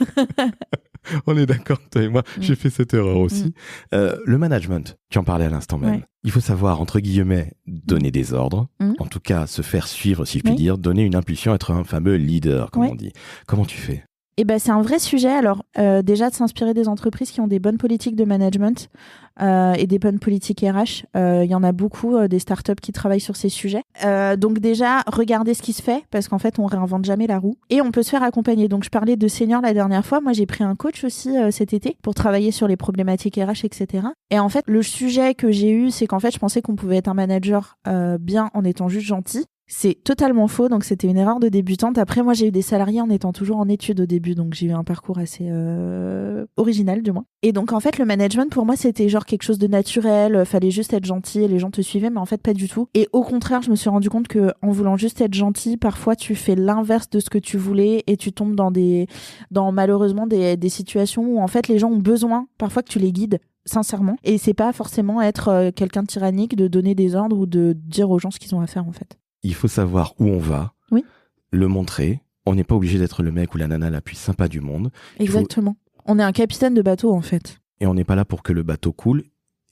Speaker 2: On est d'accord, toi et moi, j'ai fait cette erreur aussi. Le management, tu en parlais à l'instant même. Ouais. Il faut savoir, entre guillemets, donner des ordres, en tout cas se faire suivre, si je puis dire, donner une impulsion, être un fameux leader, comme on dit. Comment tu fais ?
Speaker 3: C'est un vrai sujet. Alors, déjà, de s'inspirer des entreprises qui ont des bonnes politiques de management et des bonnes politiques RH. Il y en a beaucoup, des startups qui travaillent sur ces sujets. Donc déjà, regardez ce qui se fait, parce qu'en fait, on réinvente jamais la roue. Et on peut se faire accompagner. Donc, je parlais de seniors la dernière fois. Moi, j'ai pris un coach aussi cet été pour travailler sur les problématiques RH, etc. Et en fait, le sujet que j'ai eu, c'est qu'en fait, je pensais qu'on pouvait être un manager bien en étant juste gentil. C'est totalement faux, donc c'était une erreur de débutante. Après, moi, j'ai eu des salariés en étant toujours en études au début, donc j'ai eu un parcours assez original, du moins. Et donc, en fait, le management, pour moi, c'était genre quelque chose de naturel, fallait juste être gentil et les gens te suivaient, mais en fait, pas du tout. Et au contraire, je me suis rendu compte que en voulant juste être gentil, parfois, tu fais l'inverse de ce que tu voulais et tu tombes dans malheureusement des situations où, en fait, les gens ont besoin, parfois, que tu les guides. Sincèrement. Et c'est pas forcément être quelqu'un de tyrannique, de donner des ordres ou de dire aux gens ce qu'ils ont à faire, en fait.
Speaker 2: Il faut savoir où on va, le montrer. On n'est pas obligé d'être le mec ou la nana la plus sympa du monde.
Speaker 3: Exactement. On est un capitaine de bateau, en fait.
Speaker 2: Et on n'est pas là pour que le bateau coule,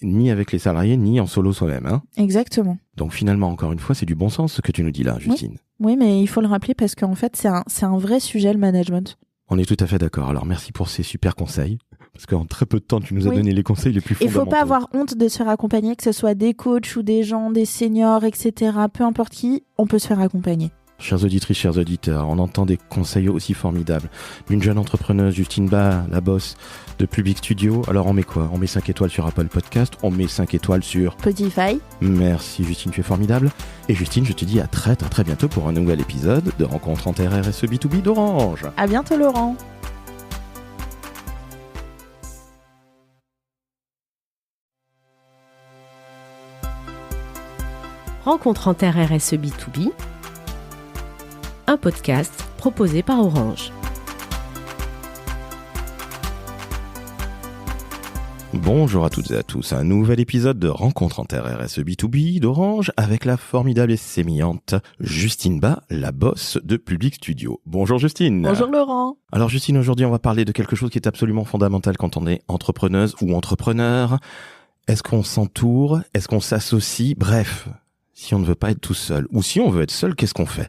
Speaker 2: ni avec les salariés, ni en solo soi-même. Hein.
Speaker 3: Exactement.
Speaker 2: Donc finalement, encore une fois, c'est du bon sens ce que tu nous dis là, Justine.
Speaker 3: Oui, mais il faut le rappeler parce qu'en fait, c'est un vrai sujet, le management.
Speaker 2: On est tout à fait d'accord. Alors merci pour ces super conseils. Parce qu'en très peu de temps, tu nous as donné les conseils les plus fondamentaux.
Speaker 3: Il ne faut pas avoir honte de se faire accompagner, que ce soit des coachs ou des gens, des seniors, etc. Peu importe qui, on peut se faire accompagner.
Speaker 2: Chères auditrices, chers auditeurs, on entend des conseils aussi formidables. Une jeune entrepreneuse, Justine Bah, la boss de Public Studio. Alors on met quoi ? On met 5 étoiles sur Apple Podcast, on met 5 étoiles sur
Speaker 3: Spotify.
Speaker 2: Merci Justine, tu es formidable. Et Justine, je te dis à très bientôt pour un nouvel épisode de Rencontre en Terre RSE B2B d'Orange.
Speaker 3: À bientôt Laurent.
Speaker 1: Rencontre en Terre RSE B2B, un podcast proposé par Orange.
Speaker 2: Bonjour à toutes et à tous, un nouvel épisode de Rencontre en Terre RSE B2B d'Orange avec la formidable et sémillante Justine Bas, la boss de Public Studio. Bonjour Justine.
Speaker 3: Bonjour Laurent.
Speaker 2: Alors Justine, aujourd'hui on va parler de quelque chose qui est absolument fondamental quand on est entrepreneuse ou entrepreneur. Est-ce qu'on s'entoure? Est-ce qu'on s'associe? Bref, si on ne veut pas être tout seul ou si on veut être seul, qu'est-ce qu'on fait?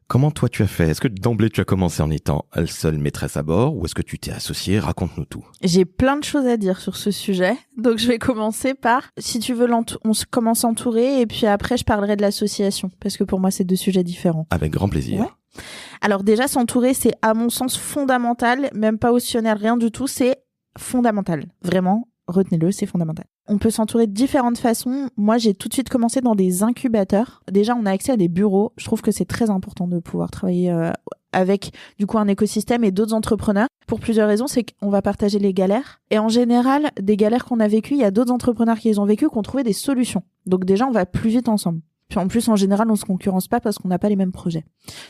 Speaker 2: Comment toi tu as fait? Est-ce que d'emblée tu as commencé en étant seule maîtresse à bord ou est-ce que tu t'es associée? Raconte-nous tout.
Speaker 3: J'ai plein de choses à dire sur ce sujet, donc je vais commencer par, si tu veux, on commence à entourer et puis après je parlerai de l'association, parce que pour moi c'est deux sujets différents.
Speaker 2: Avec grand plaisir.
Speaker 3: Ouais. Alors déjà, s'entourer, c'est à mon sens fondamental, même pas optionnel, rien du tout, c'est fondamental. Vraiment, retenez-le, c'est fondamental. On peut s'entourer de différentes façons. Moi, j'ai tout de suite commencé dans des incubateurs. Déjà, on a accès à des bureaux. Je trouve que c'est très important de pouvoir travailler avec du coup un écosystème et d'autres entrepreneurs. Pour plusieurs raisons, c'est qu'on va partager les galères. Et en général, des galères qu'on a vécues, il y a d'autres entrepreneurs qui les ont vécues, qui ont trouvé des solutions. Donc déjà, on va plus vite ensemble. Puis en plus, en général, on se concurrence pas parce qu'on n'a pas les mêmes projets.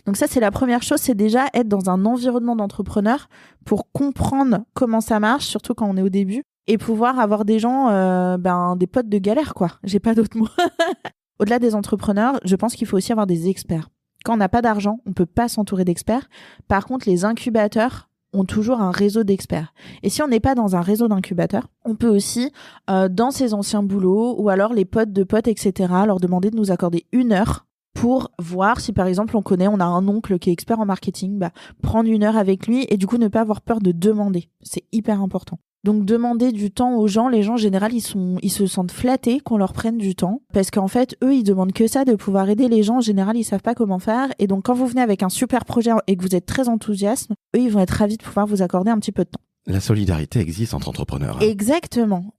Speaker 3: Donc ça, c'est la première chose, c'est déjà être dans un environnement d'entrepreneurs pour comprendre comment ça marche, surtout quand on est au début. Et pouvoir avoir des gens, des potes de galère, quoi. J'ai pas d'autres mots. Au-delà des entrepreneurs, je pense qu'il faut aussi avoir des experts. Quand on n'a pas d'argent, on peut pas s'entourer d'experts. Par contre, les incubateurs ont toujours un réseau d'experts. Et si on n'est pas dans un réseau d'incubateurs, on peut aussi, dans ses anciens boulots, ou alors les potes de potes, etc., leur demander de nous accorder 1 heure pour voir si, par exemple, on a un oncle qui est expert en marketing, prendre 1 heure avec lui et du coup ne pas avoir peur de demander. C'est hyper important. Donc demander du temps aux gens, les gens en général ils se sentent flattés qu'on leur prenne du temps parce qu'en fait eux ils demandent que ça, de pouvoir aider les gens. En général ils savent pas comment faire et donc quand vous venez avec un super projet et que vous êtes très enthousiaste, eux ils vont être ravis de pouvoir vous accorder un petit peu de temps.
Speaker 2: La solidarité existe entre entrepreneurs. Hein.
Speaker 3: Exactement.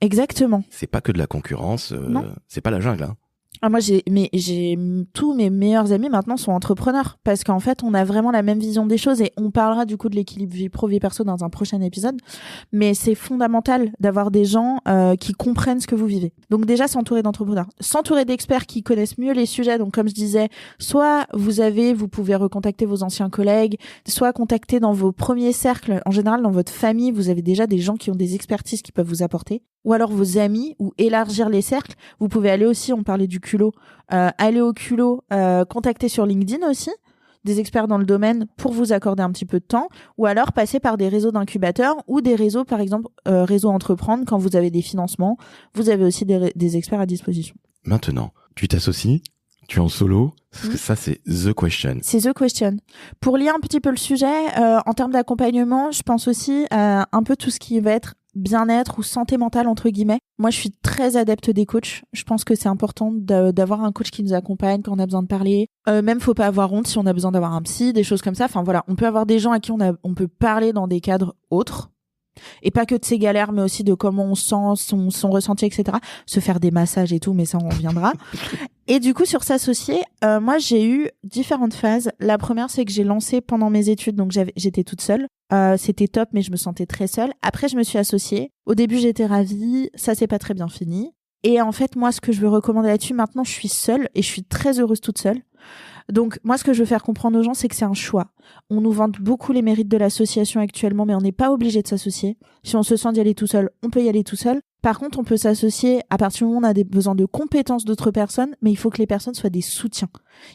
Speaker 3: C'est
Speaker 2: pas que de la concurrence, c'est pas la jungle. Hein.
Speaker 3: Ah, moi j'ai tous mes meilleurs amis maintenant sont entrepreneurs parce qu'en fait on a vraiment la même vision des choses et on parlera du coup de l'équilibre vie pro vie perso dans un prochain épisode, mais c'est fondamental d'avoir des gens qui comprennent ce que vous vivez. Donc déjà s'entourer d'entrepreneurs, s'entourer d'experts qui connaissent mieux les sujets. Donc comme je disais, soit vous pouvez recontacter vos anciens collègues, soit contacter dans vos premiers cercles. En général dans votre famille vous avez déjà des gens qui ont des expertises qui peuvent vous apporter, ou alors vos amis, ou élargir les cercles. Vous pouvez aller aussi, on parlait du culot, aller au culot, contacter sur LinkedIn aussi des experts dans le domaine pour vous accorder un petit peu de temps, ou alors passer par des réseaux d'incubateurs ou des réseaux, par exemple, réseau entreprendre. Quand vous avez des financements, vous avez aussi des experts à disposition.
Speaker 2: Maintenant, tu t'associes? Tu es en solo? Parce que ça, c'est the question.
Speaker 3: C'est the question. Pour lier un petit peu le sujet, en termes d'accompagnement, je pense aussi à un peu tout ce qui va être bien-être ou santé mentale entre guillemets. Moi, je suis très adepte des coachs. Je pense que c'est important d'avoir un coach qui nous accompagne quand on a besoin de parler. Même faut pas avoir honte si on a besoin d'avoir un psy, des choses comme ça. Enfin voilà, on peut avoir des gens à qui on peut parler dans des cadres autres. Et pas que de ses galères, mais aussi de comment on sent, son ressenti, etc. Se faire des massages et tout, mais ça, on reviendra. Et du coup, sur s'associer, moi, j'ai eu différentes phases. La première, c'est que j'ai lancé pendant mes études, donc j'étais toute seule. C'était top, mais je me sentais très seule. Après, je me suis associée. Au début, j'étais ravie. Ça s'est pas très bien fini. Et en fait, moi, ce que je veux recommander là-dessus, maintenant, je suis seule et je suis très heureuse toute seule. Donc, moi, ce que je veux faire comprendre aux gens, c'est que c'est un choix. On nous vante beaucoup les mérites de l'association actuellement, mais on n'est pas obligé de s'associer. Si on se sent d'y aller tout seul, on peut y aller tout seul. Par contre, on peut s'associer à partir du moment où on a besoin de compétences d'autres personnes, mais il faut que les personnes soient des soutiens.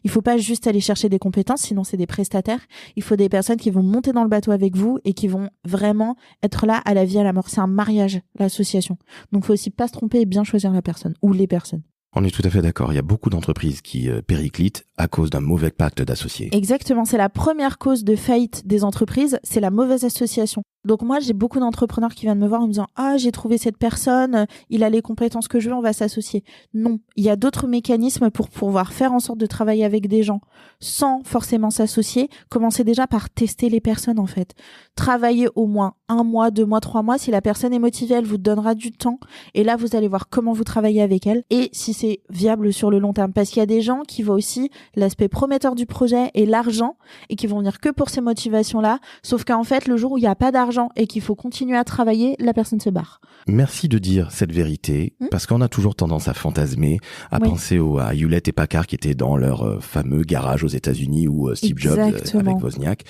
Speaker 3: Il faut pas juste aller chercher des compétences, sinon c'est des prestataires. Il faut des personnes qui vont monter dans le bateau avec vous et qui vont vraiment être là à la vie, à la mort. C'est un mariage, l'association. Donc, faut aussi pas se tromper et bien choisir la personne ou les personnes.
Speaker 2: On est tout à fait d'accord. Il y a beaucoup d'entreprises qui périclitent à cause d'un mauvais pacte d'associés.
Speaker 3: Exactement. C'est la première cause de faillite des entreprises, c'est la mauvaise association. Donc moi, j'ai beaucoup d'entrepreneurs qui viennent me voir en me disant « Ah, j'ai trouvé cette personne, il a les compétences que je veux, on va s'associer. » Non, il y a d'autres mécanismes pour pouvoir faire en sorte de travailler avec des gens sans forcément s'associer. Commencez déjà par tester les personnes en fait. Travaillez au moins 1 mois, 2 mois, 3 mois. Si la personne est motivée, elle vous donnera du temps. Et là, vous allez voir comment vous travaillez avec elle et si c'est viable sur le long terme. Parce qu'il y a des gens qui voient aussi l'aspect prometteur du projet et l'argent et qui vont venir que pour ces motivations-là. Sauf qu'en fait, le jour où il n'y a pas d'argent, l'argent et qu'il faut continuer à travailler, la personne se barre.
Speaker 2: Merci de dire cette vérité, parce qu'on a toujours tendance à fantasmer, à penser à Hewlett et Packard qui étaient dans leur fameux garage aux États-Unis ou Steve Jobs avec Wozniak.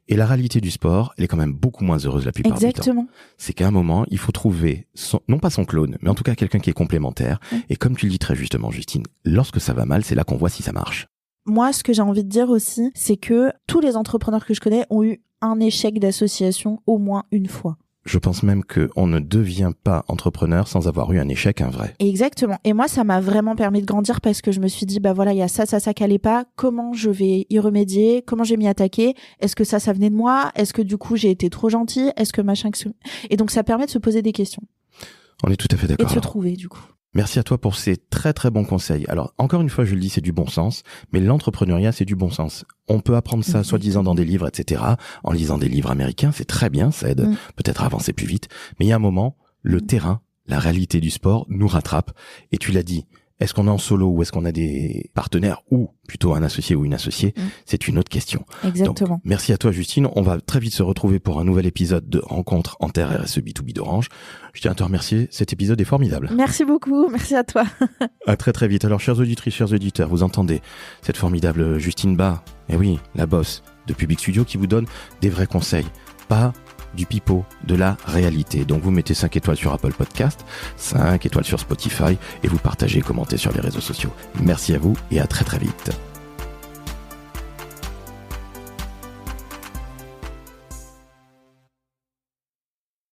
Speaker 2: Et la réalité du sport, elle est quand même beaucoup moins heureuse la plupart du temps. C'est qu'à un moment, il faut trouver, non pas son clone, mais en tout cas quelqu'un qui est complémentaire. Et comme tu le dis très justement, Justine, lorsque ça va mal, c'est là qu'on voit si ça marche.
Speaker 3: Moi, ce que j'ai envie de dire aussi, c'est que tous les entrepreneurs que je connais ont eu un échec d'association au moins une fois.
Speaker 2: Je pense même qu'on ne devient pas entrepreneur sans avoir eu un échec, un vrai.
Speaker 3: Exactement. Et moi, ça m'a vraiment permis de grandir parce que je me suis dit, bah voilà, il y a ça qui allait pas. Comment je vais y remédier? Comment je vais m'y attaquer? Est-ce que ça venait de moi? Est-ce que du coup, j'ai été trop gentille? Est-ce que machin... Et donc, ça permet de se poser des questions.
Speaker 2: On est tout à fait d'accord.
Speaker 3: Et de se trouver, du coup.
Speaker 2: Merci à toi pour ces très très bons conseils. Alors, encore une fois, je le dis, c'est du bon sens, mais l'entrepreneuriat, c'est du bon sens. On peut apprendre ça, soi-disant dans des livres, etc. En lisant des livres américains, c'est très bien, ça aide peut-être à avancer plus vite. Mais il y a un moment, le terrain, la réalité du sport nous rattrape. Et tu l'as dit, est-ce qu'on est en solo ou est-ce qu'on a des partenaires ou plutôt un associé ou une associée? C'est une autre question.
Speaker 3: Exactement.
Speaker 2: Donc, merci à toi, Justine. On va très vite se retrouver pour un nouvel épisode de Rencontre en Terre RSE B2B d'Orange. Je tiens à te remercier. Cet épisode est formidable.
Speaker 3: Merci beaucoup. Merci à toi.
Speaker 2: À très très vite. Alors, chères auditrices, chers auditeurs, vous entendez cette formidable Justine Bas. Eh oui, la boss de Public Studio qui vous donne des vrais conseils. Pas du pipeau, de la réalité. Donc vous mettez 5 étoiles sur Apple Podcast, 5 étoiles sur Spotify et vous partagez et commentez sur les réseaux sociaux. Merci à vous et à très très vite.